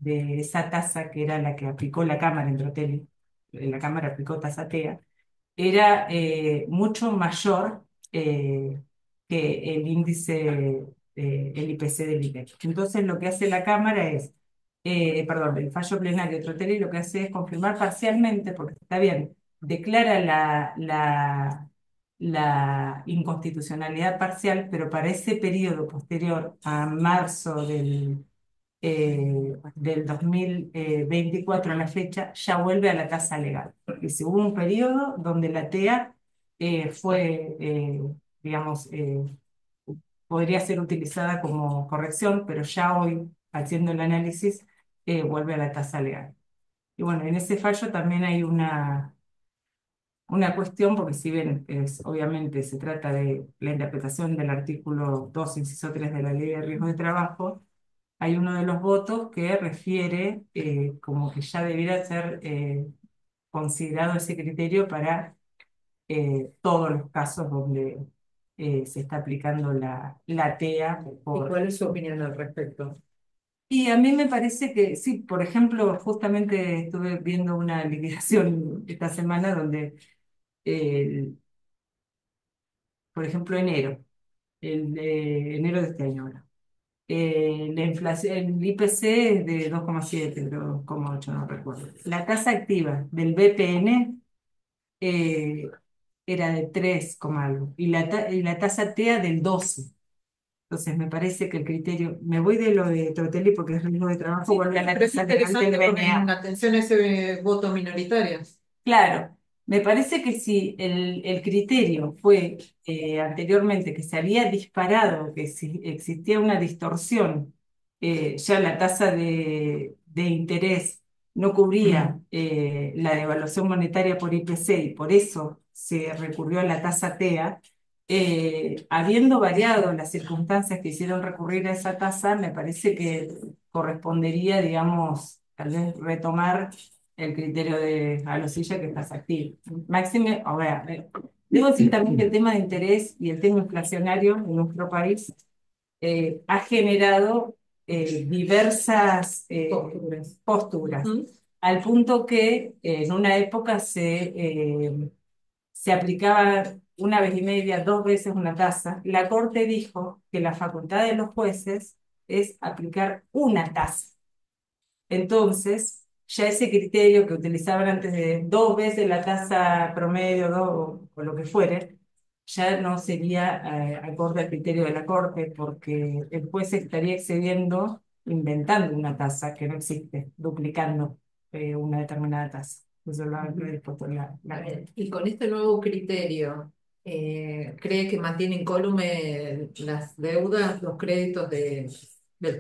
esa tasa, que era la que aplicó la Cámara en Trotelli, la Cámara aplicó tasa TEA, era mucho mayor que el índice, el IPC del IPC. Entonces, lo que hace la Cámara es, perdón, el fallo plenario de Trotelli lo que hace es confirmar parcialmente, porque está bien, declara la inconstitucionalidad parcial, pero para ese periodo posterior a marzo del 2024 a la fecha, ya vuelve a la tasa legal. Porque si hubo un periodo donde la TEA fue, digamos, podría ser utilizada como corrección, pero ya hoy, haciendo el análisis, vuelve a la tasa legal. Y bueno, en ese fallo también hay una cuestión, porque si bien obviamente se trata de la interpretación del artículo 2, inciso 3 de la Ley de Riesgos de Trabajo, hay uno de los votos que refiere como que ya debiera ser considerado ese criterio para todos los casos donde se está aplicando la TEA ¿Y cuál es su opinión al respecto? y a mí me parece que sí, por ejemplo, justamente estuve viendo una liquidación esta semana donde, por ejemplo, enero de este año ahora, la inflación, el IPC es de 2,7, 2,8, no recuerdo. La tasa activa del BPN eh, era de 3, algo, y la tasa TEA del 12. Entonces me parece que el criterio, me voy de lo de Trotelli porque es riesgo de trabajo, vuelve a la Pero es tasa legal del interesante porque en BNA. atención a ese voto minoritario. Claro, me parece que si el criterio fue anteriormente que se había disparado, que si existía una distorsión, ya la tasa de interés no cubría la devaluación monetaria por IPC y por eso se recurrió a la tasa TEA, habiendo variado las circunstancias que hicieron recurrir a esa tasa, me parece que correspondería, digamos, tal vez retomar el criterio de Alosilla que estás activo. Máxime, a ver, debo decir también que el tema de interés y el tema inflacionario en nuestro país ha generado diversas posturas, al punto que en una época se aplicaba una vez y media, dos veces una tasa. La Corte dijo que la facultad de los jueces es aplicar una tasa. Entonces, ya ese criterio que utilizaban antes de dos veces la tasa promedio o lo que fuere, ya no sería acorde al criterio de la Corte, porque el juez estaría excediendo, inventando una tasa que no existe, duplicando una determinada tasa. Eso lo ha dispuesto A la Corte. ver, y con este nuevo criterio, ¿cree que mantiene incólume las deudas, los créditos del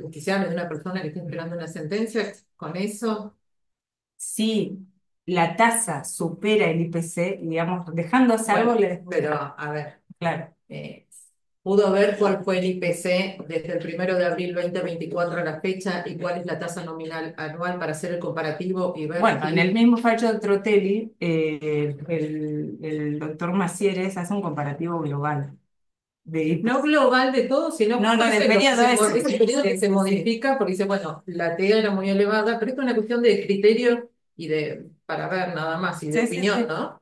justiciable, de una persona que está esperando una sentencia? Con eso, Si la tasa supera el IPC, digamos, dejando a salvo, bueno, pero a ver, claro. ¿pudo ver cuál fue el IPC desde el 1 de abril 2024 a la fecha y cuál es la tasa nominal anual para hacer el comparativo y ver Bueno, en si... el mismo fallo de Trotelli, el doctor Macieres hace un comparativo global de No global de todo, sino no, no, por en eso el periodo ese. ese periodo que Sí, se sí, sí. modifica, porque dice, bueno, la TEA era muy elevada, pero esto es una cuestión de criterio y de, para ver nada más, y de Sí, sí, opinión, sí. ¿no?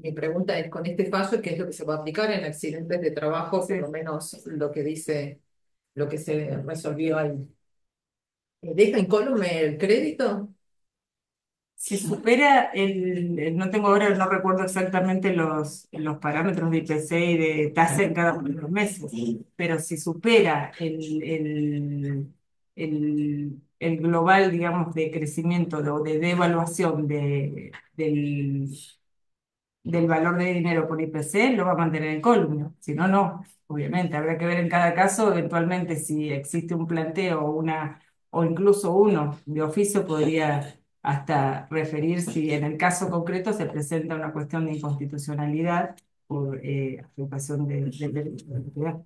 Mi pregunta es, con este fallo, ¿qué es lo que se va a aplicar en accidentes de trabajo? Por Sí. lo menos lo que dice, lo que se resolvió ahí. ¿Deja incólume el crédito? Si supera no tengo ahora, no recuerdo exactamente los parámetros de IPC y de tasa en cada uno de los meses, pero si supera el global, digamos, de crecimiento o de devaluación del valor de dinero por IPC, lo va a mantener en columna. Si no, no. Obviamente, habrá que ver en cada caso, eventualmente, si existe un planteo o incluso uno de oficio, podría hasta referir si en el caso concreto se presenta una cuestión de inconstitucionalidad por afectación del derecho de propiedad.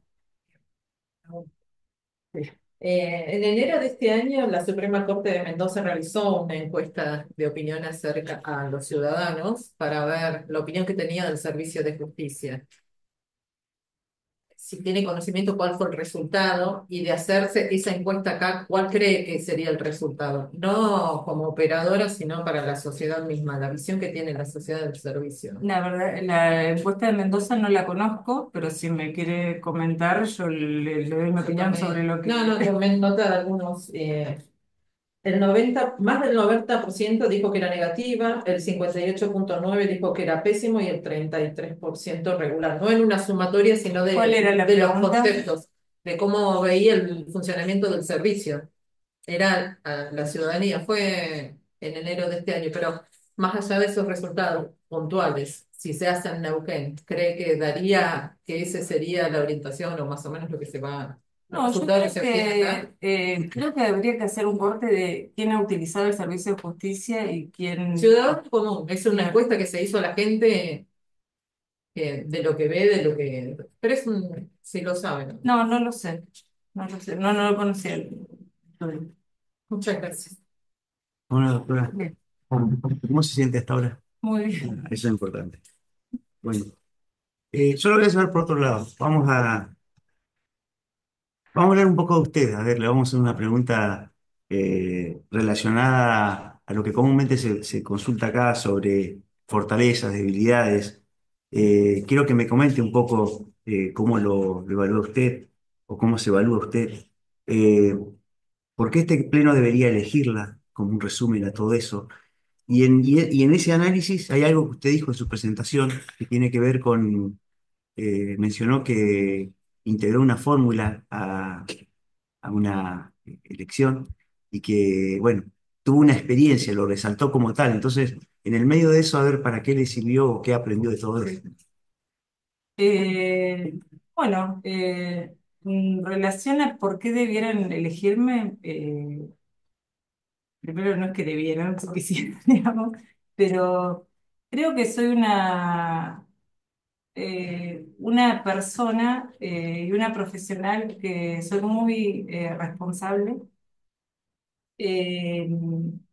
En enero de este año, la Suprema Corte de Mendoza realizó una encuesta de opinión acerca a los ciudadanos para ver la opinión que tenía del servicio de justicia. Si tiene conocimiento cuál fue el resultado y de hacerse esa encuesta acá, ¿cuál cree que sería el resultado? No como operadora, sino para la sociedad misma, la visión que tiene la sociedad del servicio. La verdad, la encuesta de Mendoza no la conozco, pero si me quiere comentar, yo le doy mi opinión sobre lo que... No, tomé nota de algunos. Más del 90% dijo que era negativa, el 58,9% dijo que era pésimo y el 33% regular. No en una sumatoria, sino ¿Cuál era la de los pregunta? conceptos, de cómo veía el funcionamiento del servicio. Era a la ciudadanía, fue en enero de este año, pero más allá de esos resultados, puntuales. Si se hace en Neuquén, ¿cree que daría que ese sería la orientación o más o menos lo que se va, los No, yo resultados que creo se obtienen acá? creo que habría que hacer un corte de quién ha utilizado el servicio de justicia y quién. Ciudadano común, es una encuesta que se hizo a la gente de lo que ve, de lo que... Pero es un, si lo saben. No, no lo sé. No lo sé. No, no lo conocía el estudio. Muchas gracias. Bueno, doctora, Bien, ¿cómo se siente hasta ahora? muy bien. Eso es importante. Bueno, yo lo voy a saber por otro lado. Vamos a hablar un poco de usted. A ver, le vamos a hacer una pregunta relacionada a lo que comúnmente se consulta acá sobre fortalezas, debilidades. Quiero que me comente un poco cómo lo evalúa usted o cómo se evalúa usted. Eh, ¿Por qué este pleno debería elegirla como un resumen a todo eso? Y en ese análisis hay algo que usted dijo en su presentación que tiene que ver con, mencionó que integró una fórmula a una elección y que, bueno, tuvo una experiencia, lo resaltó como tal. Entonces, en el medio de eso, a ver para qué le sirvió o qué aprendió de todo eso. Eh, bueno, en relación a por qué debieran elegirme, primero no es que debieran, porque sí, digamos, pero creo que soy una persona y una profesional que soy muy responsable. Eh,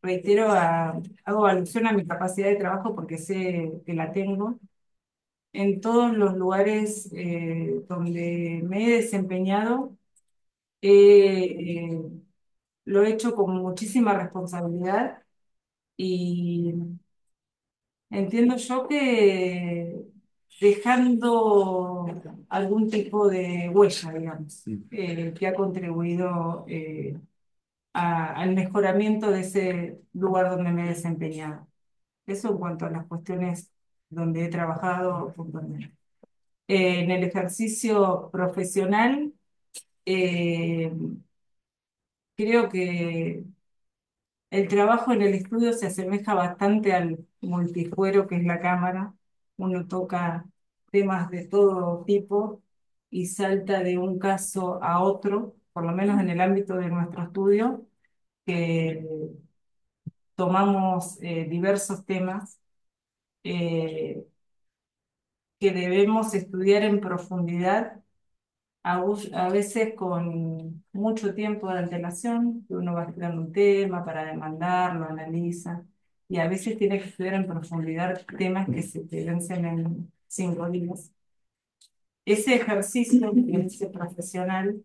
reitero, hago alusión a mi capacidad de trabajo porque sé que la tengo. En todos los lugares donde me he desempeñado, eh, lo he hecho con muchísima responsabilidad y entiendo yo que dejando algún tipo de huella, digamos, Sí. que ha contribuido al mejoramiento de ese lugar donde me he desempeñado. Eso en cuanto a las cuestiones donde he trabajado puntualmente. En el ejercicio profesional, eh, creo que el trabajo en el estudio se asemeja bastante al multifuero que es la cámara. Uno toca temas de todo tipo y salta de un caso a otro, por lo menos en el ámbito de nuestro estudio, que tomamos diversos temas eh, que debemos estudiar en profundidad, a veces con mucho tiempo de antelación, que uno va estudiando un tema para demandarlo, analiza, y a veces tiene que estudiar en profundidad temas que se te vencen en 5 días. Ese ejercicio, ese profesional,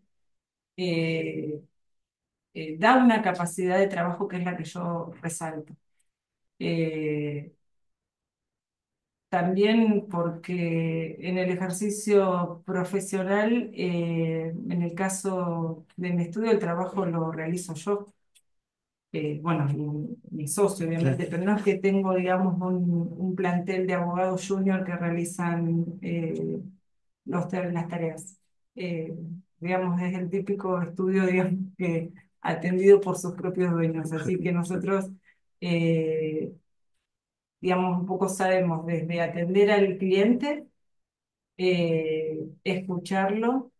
eh, da una capacidad de trabajo que es la que yo resalto. Eh, También porque en el ejercicio profesional, en el caso de mi estudio, el trabajo lo realizo yo. Bueno, mi socio, Claro. obviamente, pero no es que tengo, digamos, un plantel de abogados junior que realizan las tareas. Eh, digamos, es el típico estudio, digamos, que atendido por sus propios dueños. Así que nosotros eh, digamos, un poco sabemos desde atender al cliente, escucharlo,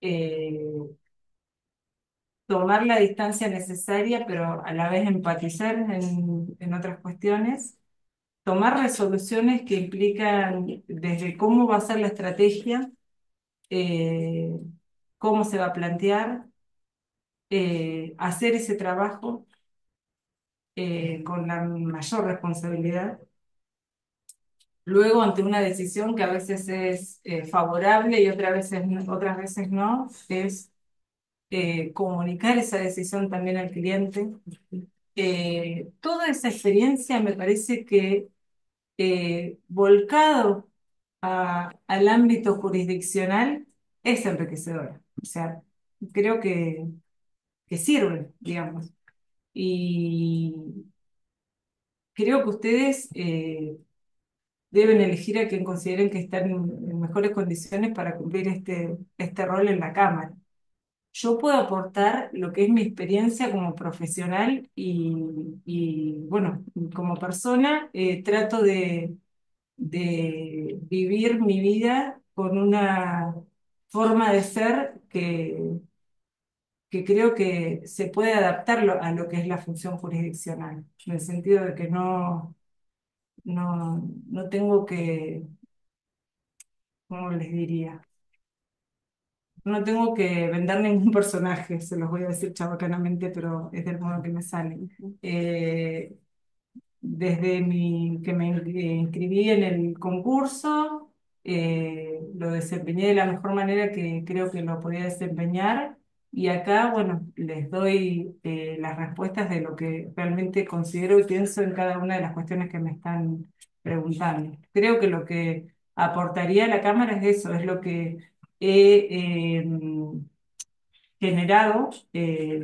eh, tomar la distancia necesaria, pero a la vez empatizar en otras cuestiones, tomar resoluciones que implican desde cómo va a ser la estrategia, eh, cómo se va a plantear, hacer ese trabajo con la mayor responsabilidad. Luego, ante una decisión que a veces es favorable y otras veces no, es comunicar esa decisión también al cliente. Toda esa experiencia me parece que volcado al ámbito jurisdiccional es enriquecedora. O sea, creo que sirve, digamos. Y creo que ustedes deben elegir a quien consideren que están en mejores condiciones para cumplir este rol en la Cámara. yo puedo aportar lo que es mi experiencia como profesional bueno, como persona, trato de vivir mi vida con una forma de ser que creo que se puede adaptar a lo que es la función jurisdiccional, en el sentido de que no tengo que, ¿cómo les diría? No tengo que vender ningún personaje, se los voy a decir chabacanamente, pero es del modo que me sale. Eh, Desde que me inscribí en el concurso, lo desempeñé de la mejor manera que creo que lo podía desempeñar. Y acá, bueno, les doy las respuestas de lo que realmente considero y pienso en cada una de las cuestiones que me están preguntando. Creo que lo que aportaría a la Cámara es eso, es lo que he generado y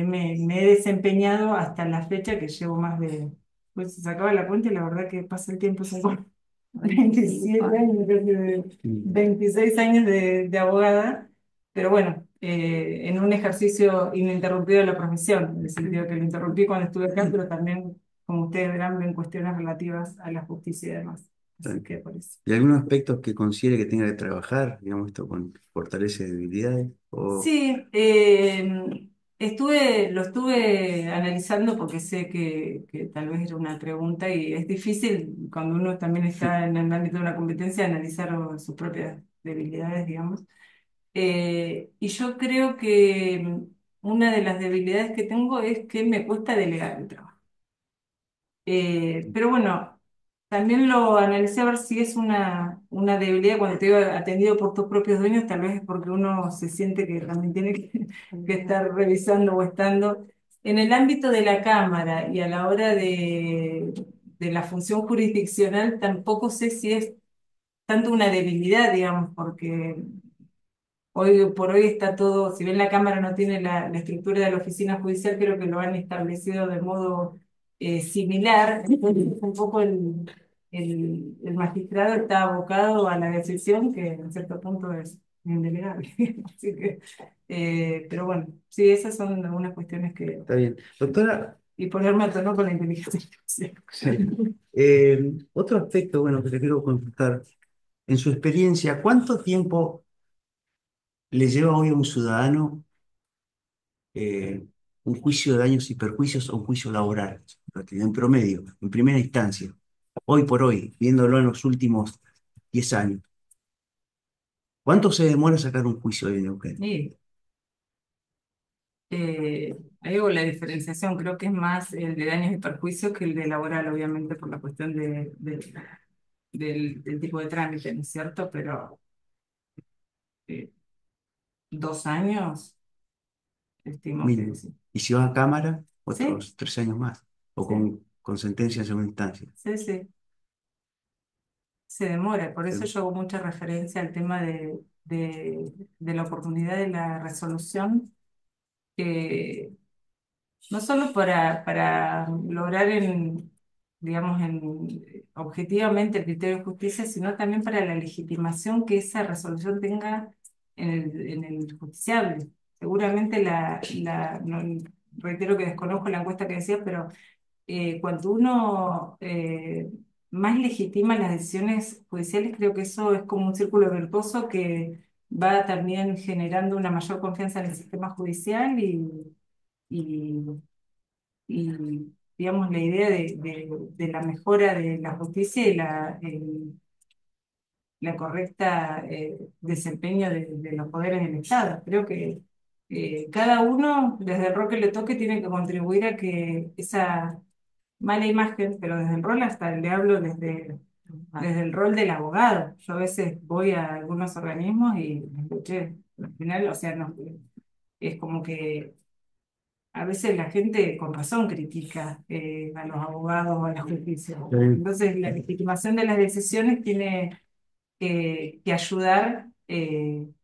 me he desempeñado hasta la fecha que llevo más de, pues se sacaba la cuenta y la verdad que pasa el tiempo, son 27 años, casi 26 años de abogada, pero bueno, en un ejercicio ininterrumpido de la profesión, en el sentido que lo interrumpí cuando estuve acá, pero también, como ustedes verán, en cuestiones relativas a la justicia y demás. Así que por eso. ¿Y algunos aspectos que considere que tenga que trabajar, digamos, esto con fortalezas y debilidades? O, Sí, lo estuve analizando porque sé que tal vez era una pregunta y es difícil cuando uno también está en el ámbito de una competencia analizar sus propias debilidades, digamos. Y yo creo que una de las debilidades que tengo es que me cuesta delegar el trabajo. Pero bueno, también lo analicé a ver si es una debilidad cuando te digo atendido por tus propios dueños, tal vez es porque uno se siente que también tiene que estar revisando o estando. En el ámbito de la Cámara y a la hora de la función jurisdiccional, tampoco sé si es tanto una debilidad, digamos, porque hoy por hoy está todo, si bien la Cámara no tiene la estructura de la oficina judicial, creo que lo han establecido de modo similar. Entonces, un poco el magistrado está abocado a la decisión, que en cierto punto es indelegable. Así que, pero bueno, sí, esas son algunas cuestiones que... está bien. Doctora, Y ponerme a tono con la inteligencia artificial. sí. Otro aspecto, bueno, que te quiero consultar, en su experiencia, ¿cuánto tiempo le lleva hoy a un ciudadano eh, un juicio de daños y perjuicios o un juicio laboral? En promedio, en primera instancia, hoy por hoy, viéndolo en los últimos 10 años. ¿Cuánto se demora sacar un juicio de Neuquén? Y, ahí hago la diferenciación, creo que es más el de daños y perjuicios que el de laboral, obviamente, por la cuestión del tipo de trámite, ¿no es cierto? Pero 2 años, estimo que Mínimo. sí. Y si va a Cámara, Sí, otros 3 años más. O sí, con sentencia en segunda instancia. sí, sí, se demora. Por eso Sí. yo hago mucha referencia al tema de la oportunidad de la resolución, que no solo para lograr digamos, objetivamente el criterio de justicia, sino también para la legitimación que esa resolución tenga en el justiciable. Seguramente reitero que desconozco la encuesta que decía, pero cuando uno más legitima las decisiones judiciales, creo que eso es como un círculo virtuoso que va también generando una mayor confianza en el sistema judicial y, digamos, la idea de la mejora de la justicia y la correcta desempeño de los poderes del Estado. Creo que cada uno, desde el rol que le toque, tiene que contribuir a que esa mala imagen, pero desde el rol hasta le hablo desde el rol del abogado. Yo a veces voy a algunos organismos y les digo, "Che, al final, o sea, no, es como que a veces la gente con razón critica a los abogados o a la justicia. Sí. Entonces, la legitimación de las decisiones tiene que ayudar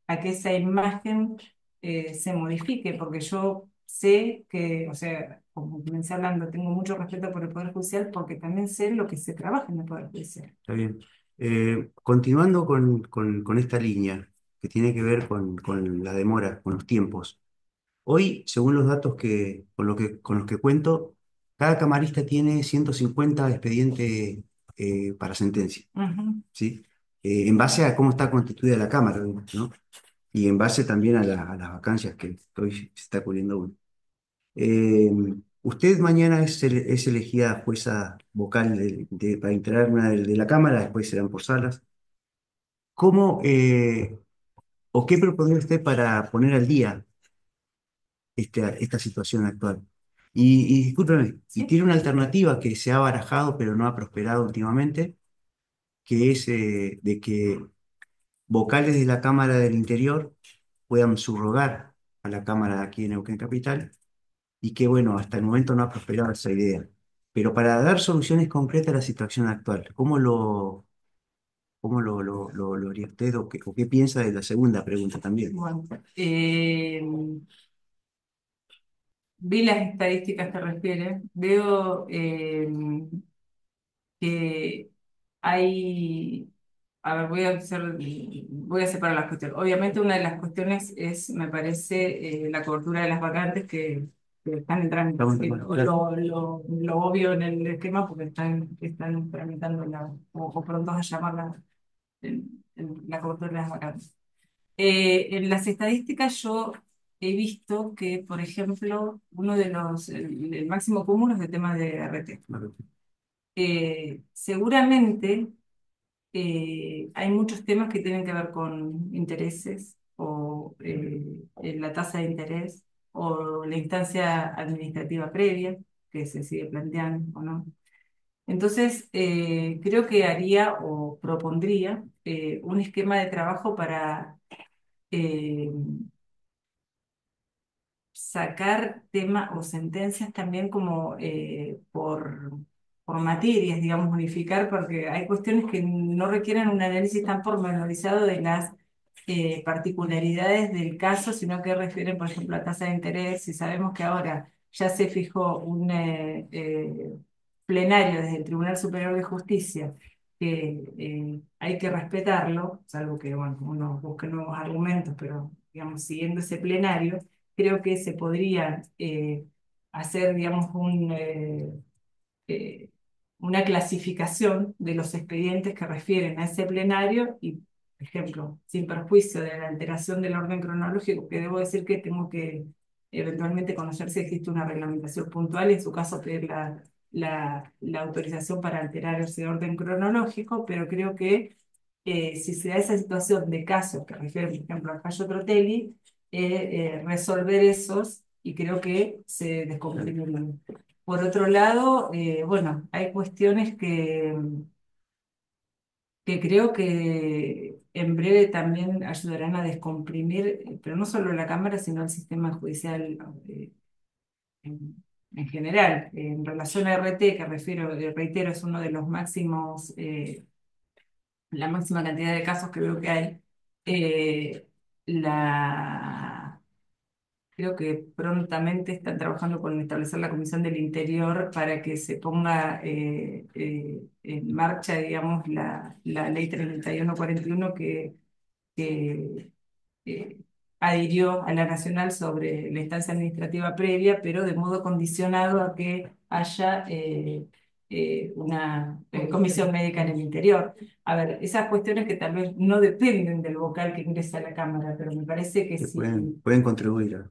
a que esa imagen se modifique, porque yo sé que, o sea, como comencé hablando, tengo mucho respeto por el Poder Judicial porque también sé lo que se trabaja en el Poder Judicial. Está bien. Continuando con esta línea. que tiene que ver con la demora, con los tiempos. Hoy, según los datos con los que cuento, cada camarista tiene 150 expedientes para sentencia, Ujú. ¿sí? En base a cómo está constituida la Cámara, ¿no? Y en base también a las vacancias que hoy se está cubriendo uno. Eh, Usted mañana es elegida jueza vocal para integrar una de la Cámara, después serán por salas. ¿Cómo o qué propone usted para poner al día esta situación actual? Y discúlpeme, y Sí. tiene una alternativa que se ha barajado pero no ha prosperado últimamente, que es de que vocales de la Cámara del Interior puedan subrogar a la Cámara aquí en Neuquén Capital, y que bueno, hasta el momento no ha prosperado esa idea. Pero para dar soluciones concretas a la situación actual, ¿cómo lo haría usted o qué piensa de la segunda pregunta también? Bueno, vi las estadísticas que refiere, veo que hay, a ver, voy a separar las cuestiones. Obviamente una de las cuestiones es, me parece, la cobertura de las vacantes que están en trámite. Estamos Sí, de acuerdo, claro. lo obvio en el esquema porque están tramitando o prontos a llamarla la cobertura de las vacantes. En las estadísticas yo he visto que, por ejemplo, el máximo cúmulo es de temas de RT. Seguramente hay muchos temas que tienen que ver con intereses o la tasa de interés o la instancia administrativa previa que se sigue planteando o no. Entonces, creo que haría o propondría un esquema de trabajo para eh, sacar temas o sentencias también como por materias, digamos, unificar, porque hay cuestiones que no requieren un análisis tan pormenorizado de las particularidades del caso, sino que refieren, por ejemplo, a tasa de interés. Y sabemos que ahora ya se fijó un plenario desde el Tribunal Superior de Justicia que hay que respetarlo, salvo que bueno, uno busque nuevos argumentos, pero digamos, siguiendo ese plenario creo que se podría hacer, digamos, eh, una clasificación de los expedientes que refieren a ese plenario y, por ejemplo, sin perjuicio de la alteración del orden cronológico, que debo decir que tengo que eventualmente conocer si existe una reglamentación puntual y en su caso pedir la autorización para alterar ese orden cronológico, pero creo que si se da esa situación de casos que refieren, por ejemplo, al fallo Trotelli, resolver esos y creo que se descomprimirían. Por otro lado, bueno, hay cuestiones que creo que en breve también ayudarán a descomprimir, pero no solo la Cámara, sino el sistema judicial en general. En relación a RT, que reitero, es uno de los máximos, la máxima cantidad de casos que veo que hay. eh, la Creo que prontamente están trabajando con establecer la Comisión del Interior para que se ponga en marcha, digamos, la ley 3141 que eh, adhirió a la Nacional sobre la instancia administrativa previa, pero de modo condicionado a que haya una comisión médica en el interior. A ver, esas cuestiones que tal vez no dependen del vocal que ingresa a la Cámara, pero me parece que Que si pueden contribuir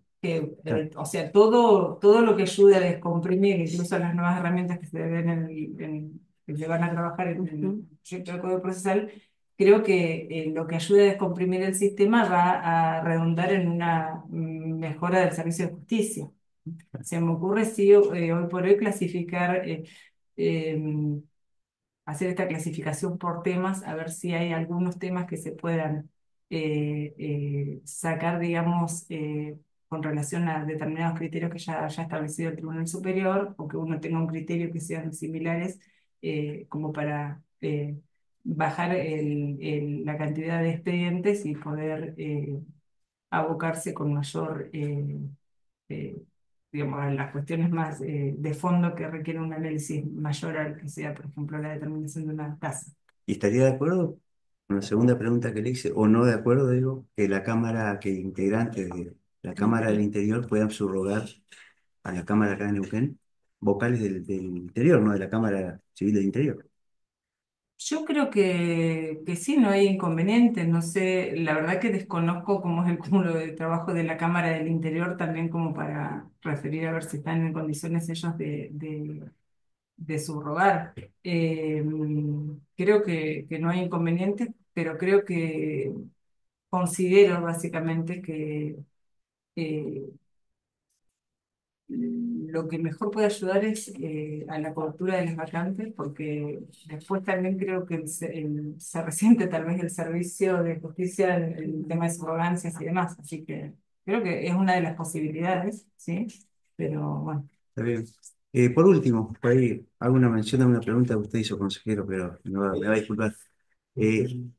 claro. o sea, todo lo que ayude a descomprimir, incluso las nuevas herramientas que se ven que se van a trabajar en el proyecto de Código Procesal, creo que lo que ayude a descomprimir el sistema va a redundar en una mejora del servicio de justicia. Se me ocurre, sí, hoy por hoy clasificar, em, hacer esta clasificación por temas, a ver si hay algunos temas que se puedan sacar, digamos, con relación a determinados criterios que ya haya establecido el Tribunal Superior, o que uno tenga un criterio que sean similares, como para bajar la cantidad de expedientes y poder abocarse con mayor eh, digamos, a las cuestiones más de fondo que requieren un análisis mayor al que sea, por ejemplo, la determinación de una tasa. ¿Y estaría de acuerdo? Una segunda pregunta que le hice, o no de acuerdo, digo, que la Cámara, que integrantes de la Cámara del Interior puedan subrogar a la Cámara acá en Neuquén, vocales del Interior, no de la Cámara Civil del Interior. Yo creo que sí, no hay inconveniente. No sé, la verdad que desconozco cómo es el cúmulo de trabajo de la Cámara del Interior también como para referir a ver si están en condiciones ellos de subrogar. Creo que no hay inconveniente, pero creo que considero básicamente que eh, lo que mejor puede ayudar es a la cobertura de las vacantes, porque después también creo que se resiente tal vez el servicio de justicia en el tema de subrogancias y demás, así que creo que es una de las posibilidades, ¿sí? Pero bueno. Está bien. Por último, por ahí hago una mención a una pregunta que usted hizo, consejero, pero me va a disculpar.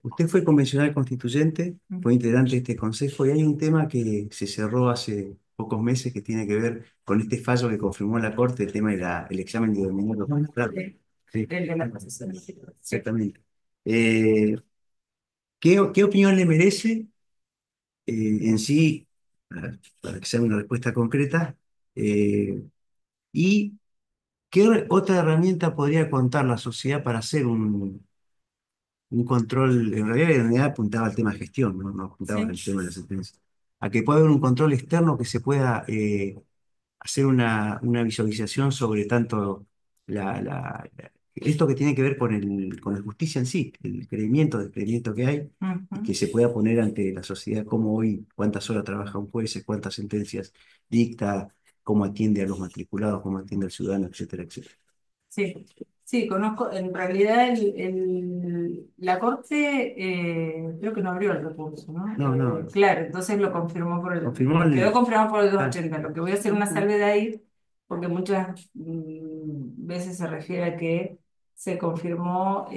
Usted fue convencional constituyente, fue integrante de este consejo y hay un tema que se cerró hace pocos meses que tiene que ver con este fallo que confirmó la Corte, el tema del examen de dominio de los magistrados. Sí, El de la posición. exactamente. ¿Qué opinión le merece en sí, para que sea una respuesta concreta? ¿Y qué otra herramienta podría contar la sociedad para hacer un control? En realidad apuntaba al tema de gestión, no apuntaba al Sí, tema de la sentencia. A que pueda haber un control externo que se pueda hacer una visualización sobre tanto esto que tiene que ver con la justicia en sí, el descreimiento que hay, y que ujú. se pueda poner ante la sociedad cómo hoy, cuántas horas trabaja un juez, cuántas sentencias dicta, cómo atiende a los matriculados, cómo atiende al ciudadano, etcétera, etcétera. Sí, sí, conozco, en realidad la Corte creo que no abrió el recurso, ¿no? No, no, Claro, entonces lo confirmó confirmó quedó el... confirmado por el Ah, 280. Lo que voy a hacer una ujú. salvedad ahí, porque muchas veces se refiere a que se confirmó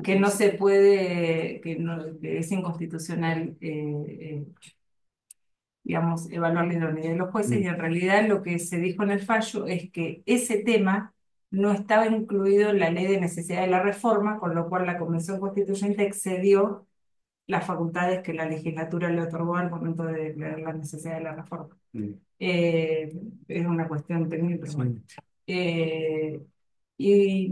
que no se puede, que es inconstitucional digamos, evaluar la idoneidad de los jueces, y Mm, en realidad lo que se dijo en el fallo es que ese tema no estaba incluido en la ley de necesidad de la reforma, con lo cual la Convención Constituyente excedió las facultades que la legislatura le otorgó al momento de declarar la necesidad de la reforma. mm, Eh, es una cuestión técnica, pero bueno. sí, Eh, y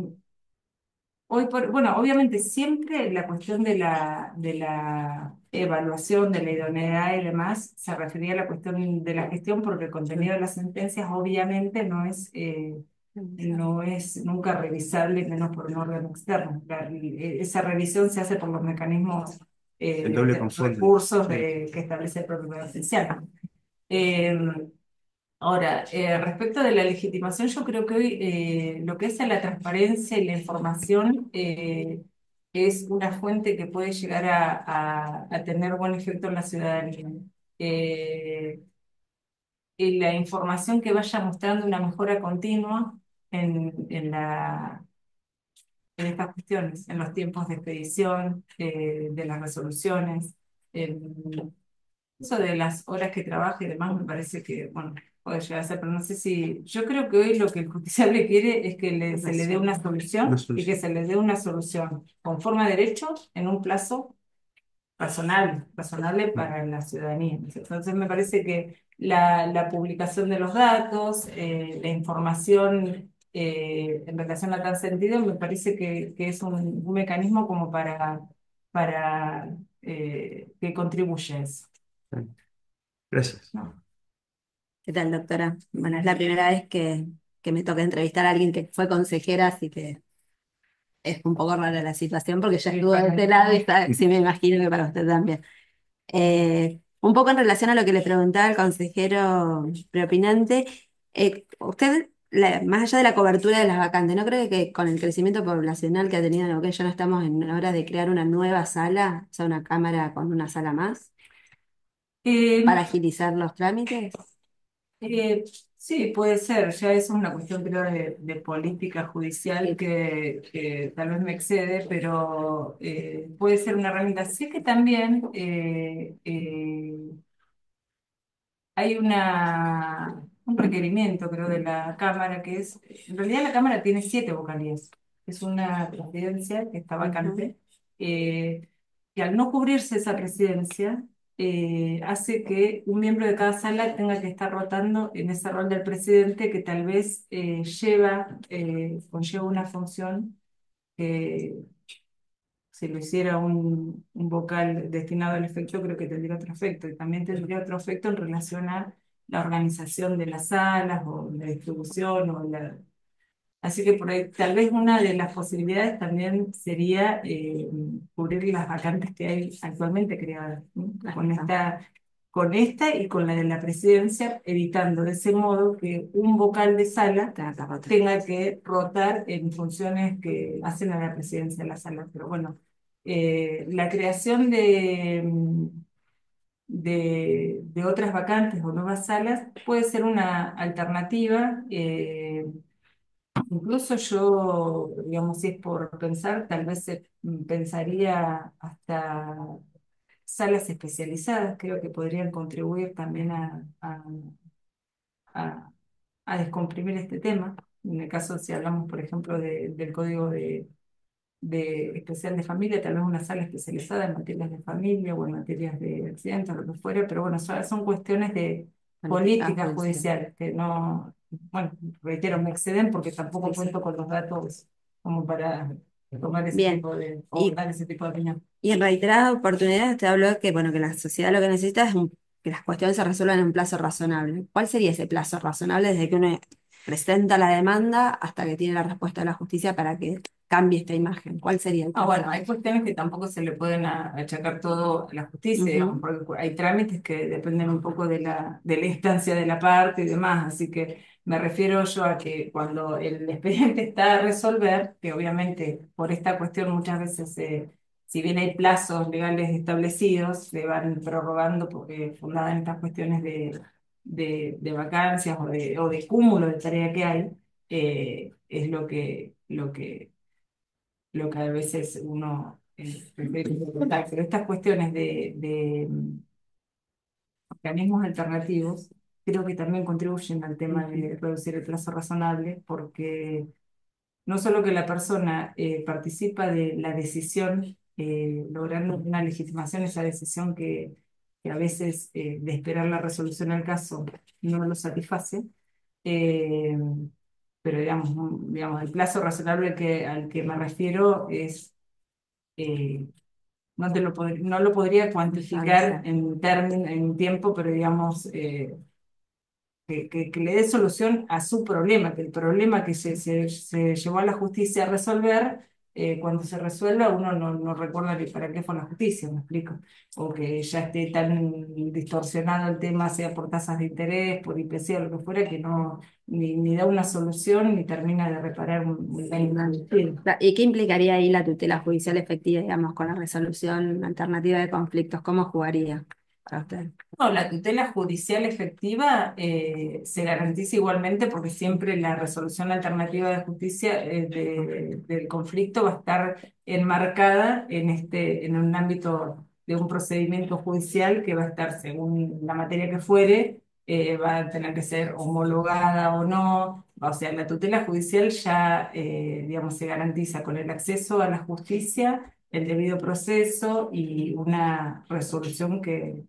bueno, obviamente siempre la cuestión de la evaluación, de la idoneidad y demás, se refería a la cuestión de la gestión, porque el contenido de las sentencias obviamente no es nunca revisable, menos por un órgano externo. Esa revisión se hace por los mecanismos el doble de control. recursos Sí. que establece el propio Poder Judicial. Eh, Ahora, respecto de la legitimación, yo creo que hoy lo que es a la transparencia y la información es una fuente que puede llegar a tener buen efecto en la ciudadanía. Eh, y la información que vaya mostrando una mejora continua en estas cuestiones, en los tiempos de expedición, de las resoluciones, eso de las horas que trabaja y demás me parece que, bueno, puede llegar a ser, pero no sé si, yo creo que hoy lo que el justiciable quiere es que se le dé una Una solución, y que solución. se le dé una solución conforme a derecho en un plazo razonable para la ciudadanía. Entonces me parece que la publicación de los datos, la información en relación a tal sentido, me parece que es un mecanismo como para que contribuya a eso. Gracias. ¿No? ¿Qué tal, doctora? Bueno, es la primera vez que me toca entrevistar a alguien que fue consejera, así que es un poco rara la situación porque ya Sí, estuvo de para este lado y sí me imagino que para usted también. Un poco en relación a lo que le preguntaba el consejero preopinante, usted, más allá de la cobertura de las vacantes, ¿no cree que con el crecimiento poblacional que ha tenido Neuquén ya no estamos en hora de crear una nueva sala, o sea, una cámara con una sala más, Eh, para agilizar los trámites? Eh, sí, puede ser, ya eso es una cuestión creo de política judicial que tal vez me excede, pero puede ser una herramienta. Sé que también hay un requerimiento, creo, de la Cámara, que es, en realidad la Cámara tiene 7 vocalías. Es una presidencia que está Ujú. vacante, que al no cubrirse esa presidencia, hace que un miembro de cada sala tenga que estar rotando en ese rol del presidente que tal vez conlleva una función que si lo hiciera un vocal destinado al efecto, creo que tendría otro efecto. Y también tendría otro efecto en relación a la organización de las salas o la distribución Así que por ahí, tal vez una de las posibilidades también sería cubrir las vacantes que hay actualmente creadas, ¿no? Con esta y con la de la presidencia, evitando de ese modo que un vocal de sala tenga que rotar en funciones que hacen a la presidencia de la sala. Pero bueno, la creación de otras vacantes o nuevas salas puede ser una alternativa. Incluso yo, digamos, si es por pensar, tal vez pensaría hasta salas especializadas, creo que podrían contribuir también a- a descomprimir este tema. En el caso, si hablamos, por ejemplo, del Código de Especial de Familia, tal vez una sala especializada en materias de familia o en materias de accidentes, lo que fuera, pero bueno, son cuestiones de políticas judiciales que no, bueno, reitero, me exceden porque tampoco cuento con los datos como para tomar ese Bien. tipo o dar ese tipo de opinión. Y en reiteradas oportunidades te habló que, bueno, que la sociedad lo que necesita es que las cuestiones se resuelvan en un plazo razonable. ¿Cuál sería ese plazo razonable desde que uno presenta la demanda hasta que tiene la respuesta de la justicia para que cambie esta imagen? ¿Cuál sería el plazo? Bueno, hay cuestiones que tampoco se le pueden achacar todo a la justicia, digamos, porque hay trámites que dependen un poco de la instancia de la parte y demás, así que me refiero yo a que cuando el expediente está a resolver, que obviamente por esta cuestión muchas veces, si bien hay plazos legales establecidos, se van prorrogando porque fundada en estas cuestiones de vacancias o de cúmulo de tarea que hay, es lo que a veces uno prefiere ejecutar. Pero estas cuestiones de organismos alternativos creo que también contribuyen al tema de reducir el plazo razonable, porque no solo que la persona participa de la decisión, logrando una legitimación, esa decisión que a veces de esperar la resolución al caso no lo satisface, eh, pero digamos, el plazo razonable al que me refiero es no lo podría cuantificar en tiempo, pero digamos, que le dé solución a su problema, que el problema que se llevó a la justicia a resolver, cuando se resuelva, uno no recuerda ni para qué fue la justicia, me explico. O que ya esté tan distorsionado el tema, sea por tasas de interés, por IPC o lo que fuera, que no ni da una solución ni termina de reparar un daño. ¿Y qué implicaría ahí la tutela judicial efectiva, digamos, con la resolución alternativa de conflictos? ¿Cómo jugaría para usted? No, la tutela judicial efectiva se garantiza igualmente porque siempre la resolución alternativa de justicia del conflicto va a estar enmarcada en un ámbito de un procedimiento judicial que va a estar, según la materia que fuere, va a tener que ser homologada o no. O sea, la tutela judicial ya, digamos, se garantiza con el acceso a la justicia, el debido proceso y una resolución que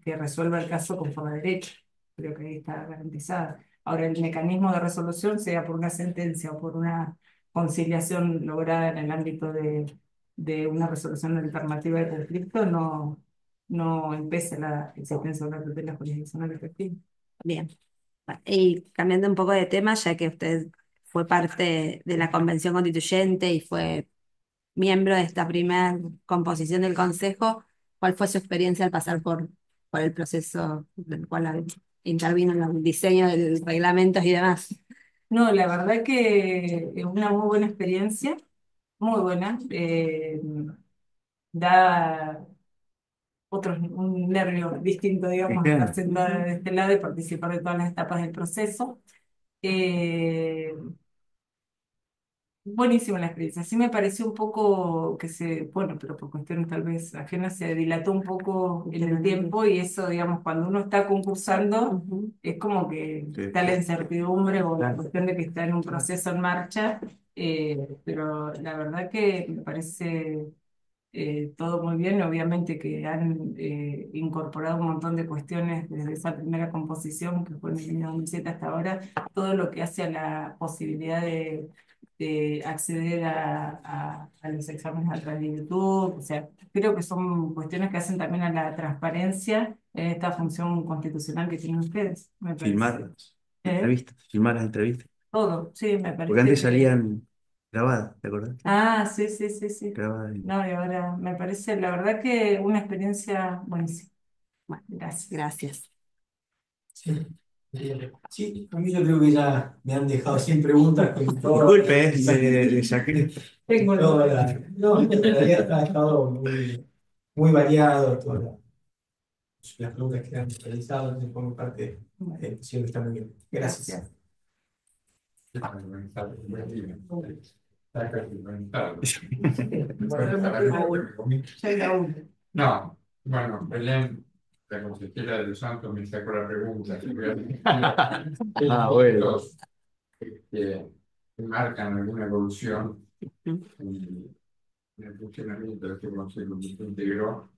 resuelva el caso conforme a derecho. Creo que ahí está garantizada. Ahora, el mecanismo de resolución, sea por una sentencia o por una conciliación lograda en el ámbito de una resolución alternativa de conflicto, no impide la existencia de una tutela jurisdiccional efectiva. Bien. Y cambiando un poco de tema, ya que usted fue parte de la Convención Constituyente y fue miembro de esta primera composición del Consejo, ¿cuál fue su experiencia al pasar por el proceso del cual intervino en el diseño de reglamentos y demás? No, la verdad que es una muy buena experiencia, muy buena. Da un nervio distinto, digamos, Claro. estar sentada de este lado y participar de todas las etapas del proceso. Eh, Buenísima la experiencia. Sí me pareció un poco bueno, pero por cuestiones tal vez ajenas se dilató un poco en el tiempo y eso, digamos, cuando uno está concursando, es como que Sí. está la incertidumbre o la Claro. cuestión de que está en un proceso en marcha, pero la verdad que me parece todo muy bien, obviamente que han incorporado un montón de cuestiones desde esa primera composición que fue en el año 2007 hasta ahora, todo lo que hace a la posibilidad de acceder a los exámenes a través de YouTube, o sea, creo que son cuestiones que hacen también a la transparencia en esta función constitucional que tienen ustedes, me parece. Filmar las entrevistas, filmar las entrevistas. Todo, sí, me Porque parece antes que... salían grabadas, ¿te acordás? Ah, sí, sí, sí, sí. Grabadas. No, y ahora me parece, la verdad que una experiencia buenísima. Bueno, Gracias. gracias. Sí. Sí, a mí yo creo que ya me han dejado 100 preguntas con Disculpe, me saqué. Tengo toda no, en realidad ha estado muy variado todas las preguntas que han realizado, entonces por mi parte, siempre está muy bien. Gracias. No, bueno, Belén, la consejera de los Santos, me sacó la pregunta. Bueno. Que marcan alguna evolución en el funcionamiento de este Consejo que se integró.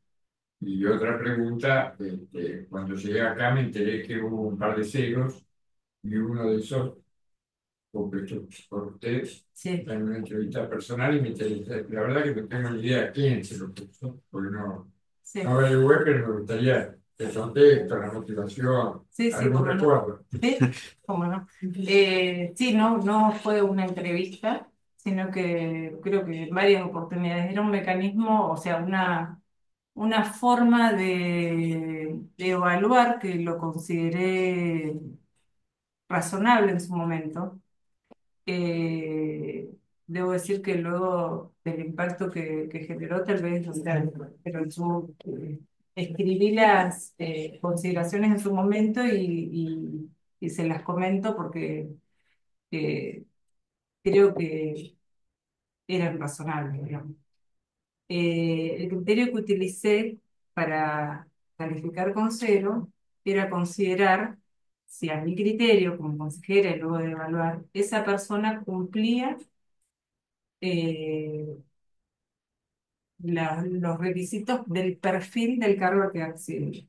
Y otra pregunta, cuando llegué acá me enteré que hubo un par de ceros y uno de esos compuesto por usted Sí. en una entrevista personal y me interesa. La verdad que no tengo ni idea quién se lo puso, porque Sí. no averigüé, pero me gustaría el contexto, la motivación, Sí, sí, algún cómo no. recuerdo. Sí, cómo no. Sí, no fue una entrevista, sino que creo que en varias oportunidades era un mecanismo, o sea, una forma de evaluar que lo consideré razonable en su momento. Debo decir que luego del impacto que generó, tal vez, o sea, pero escribí las consideraciones en su momento y se las comento porque eh, creo que eran razonables, digamos. El criterio que utilicé para calificar con cero era considerar si a mi criterio como consejera y luego de evaluar, esa persona cumplía eh, los requisitos del perfil del cargo al que accedía.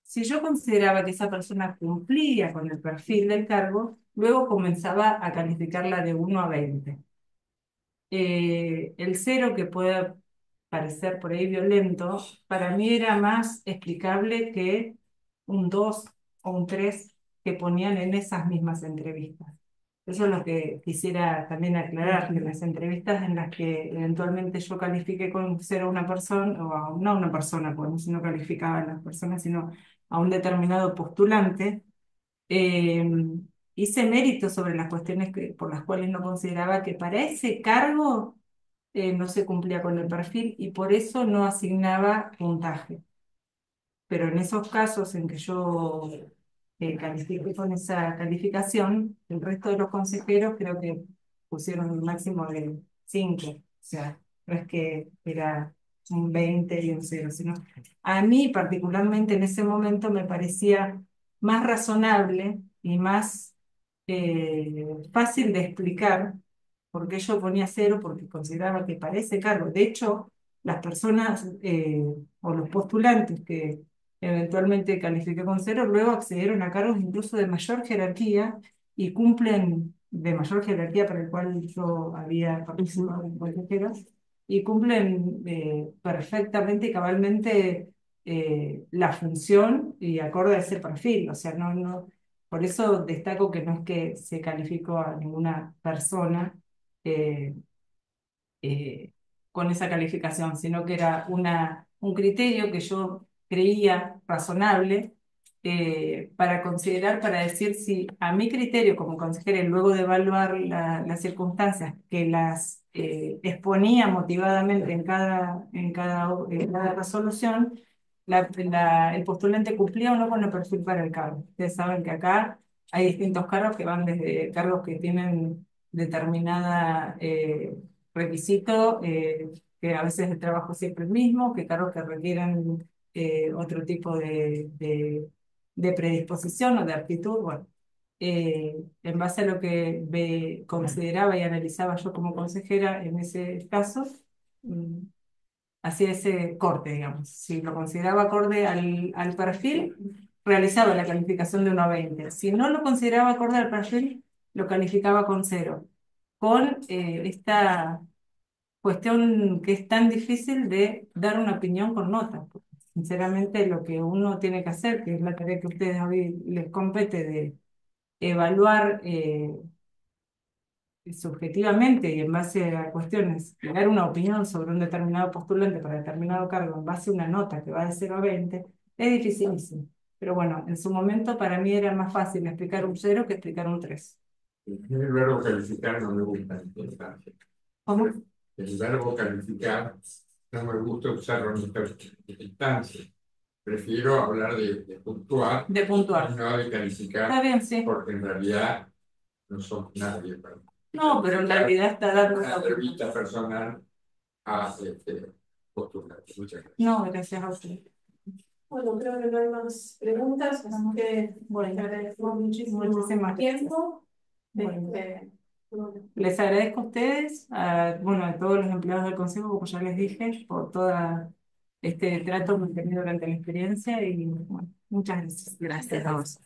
Si yo consideraba que esa persona cumplía con el perfil del cargo, luego comenzaba a calificarla de 1 a 20. El cero, que puede parecer por ahí violento, para mí era más explicable que un 2 o un 3 que ponían en esas mismas entrevistas. Eso es lo que quisiera también aclarar, que las entrevistas en las que eventualmente yo califiqué con cero a una persona, no a una persona, porque no calificaba a las personas, sino a un determinado postulante, eh, hice mérito sobre las cuestiones por las cuales no consideraba que para ese cargo no se cumplía con el perfil y por eso no asignaba puntaje. Pero en esos casos en que yo califiqué con esa calificación, el resto de los consejeros creo que pusieron un máximo de 5. O sea, no es que era un 20 y un 0, sino a mí particularmente en ese momento me parecía más razonable y más fácil de explicar porque yo ponía 0 porque consideraba que para ese cargo, de hecho, las personas o los postulantes que eventualmente califiqué con 0, luego accedieron a cargos incluso de mayor jerarquía y cumplen, de mayor jerarquía para el cual yo había participado en consejeros, y cumplen perfectamente y cabalmente la función y acorde a ese perfil. O sea, por eso destaco que no es que se calificó a ninguna persona eh, eh, con esa calificación, sino que era un criterio que yo creía razonable para considerar, para decir si a mi criterio como consejera, y luego de evaluar las circunstancias que las exponía motivadamente en cada resolución, el postulante cumplía o no con el perfil para el cargo. Ustedes saben que acá hay distintos cargos que van desde cargos que tienen determinada requisito, que a veces el trabajo es siempre el mismo, que cargos que requieren otro tipo de predisposición o de aptitud. Bueno, en base a lo que consideraba y analizaba yo como consejera en ese caso, mm, hacía ese corte, digamos. Si lo consideraba acorde al perfil, realizaba la calificación de 1 a 20. Si no lo consideraba acorde al perfil, lo calificaba con 0. Con esta cuestión que es tan difícil de dar una opinión con notas. Porque, sinceramente, lo que uno tiene que hacer, que es la tarea que a ustedes hoy les compete de evaluar subjetivamente y en base a cuestiones, dar una opinión sobre un determinado postulante para determinado cargo en base a una nota que va de 0 a 20, es dificilísimo. Pero bueno, en su momento para mí era más fácil explicar un 0 que explicar un 3. El verbo calificar no me gusta en esta instancia. ¿Cómo? El verbo calificar no me gusta usarlo en esta instancia. Prefiero hablar de puntuar, De puntuar. no de calificar, Está bien, sí. porque en realidad no somos nadie para No, pero en realidad está dando una una entrevista personal a postular. Muchas gracias. No, gracias a usted. Bueno, creo que no hay más preguntas, así que Bueno, te agradecemos muchísimo muchísimas tiempo. Bueno. Bueno, Les agradezco a ustedes, bueno, a todos los empleados del Consejo, como ya les dije, por todo este trato que han tenido durante la experiencia y bueno, muchas gracias. Gracias a vos.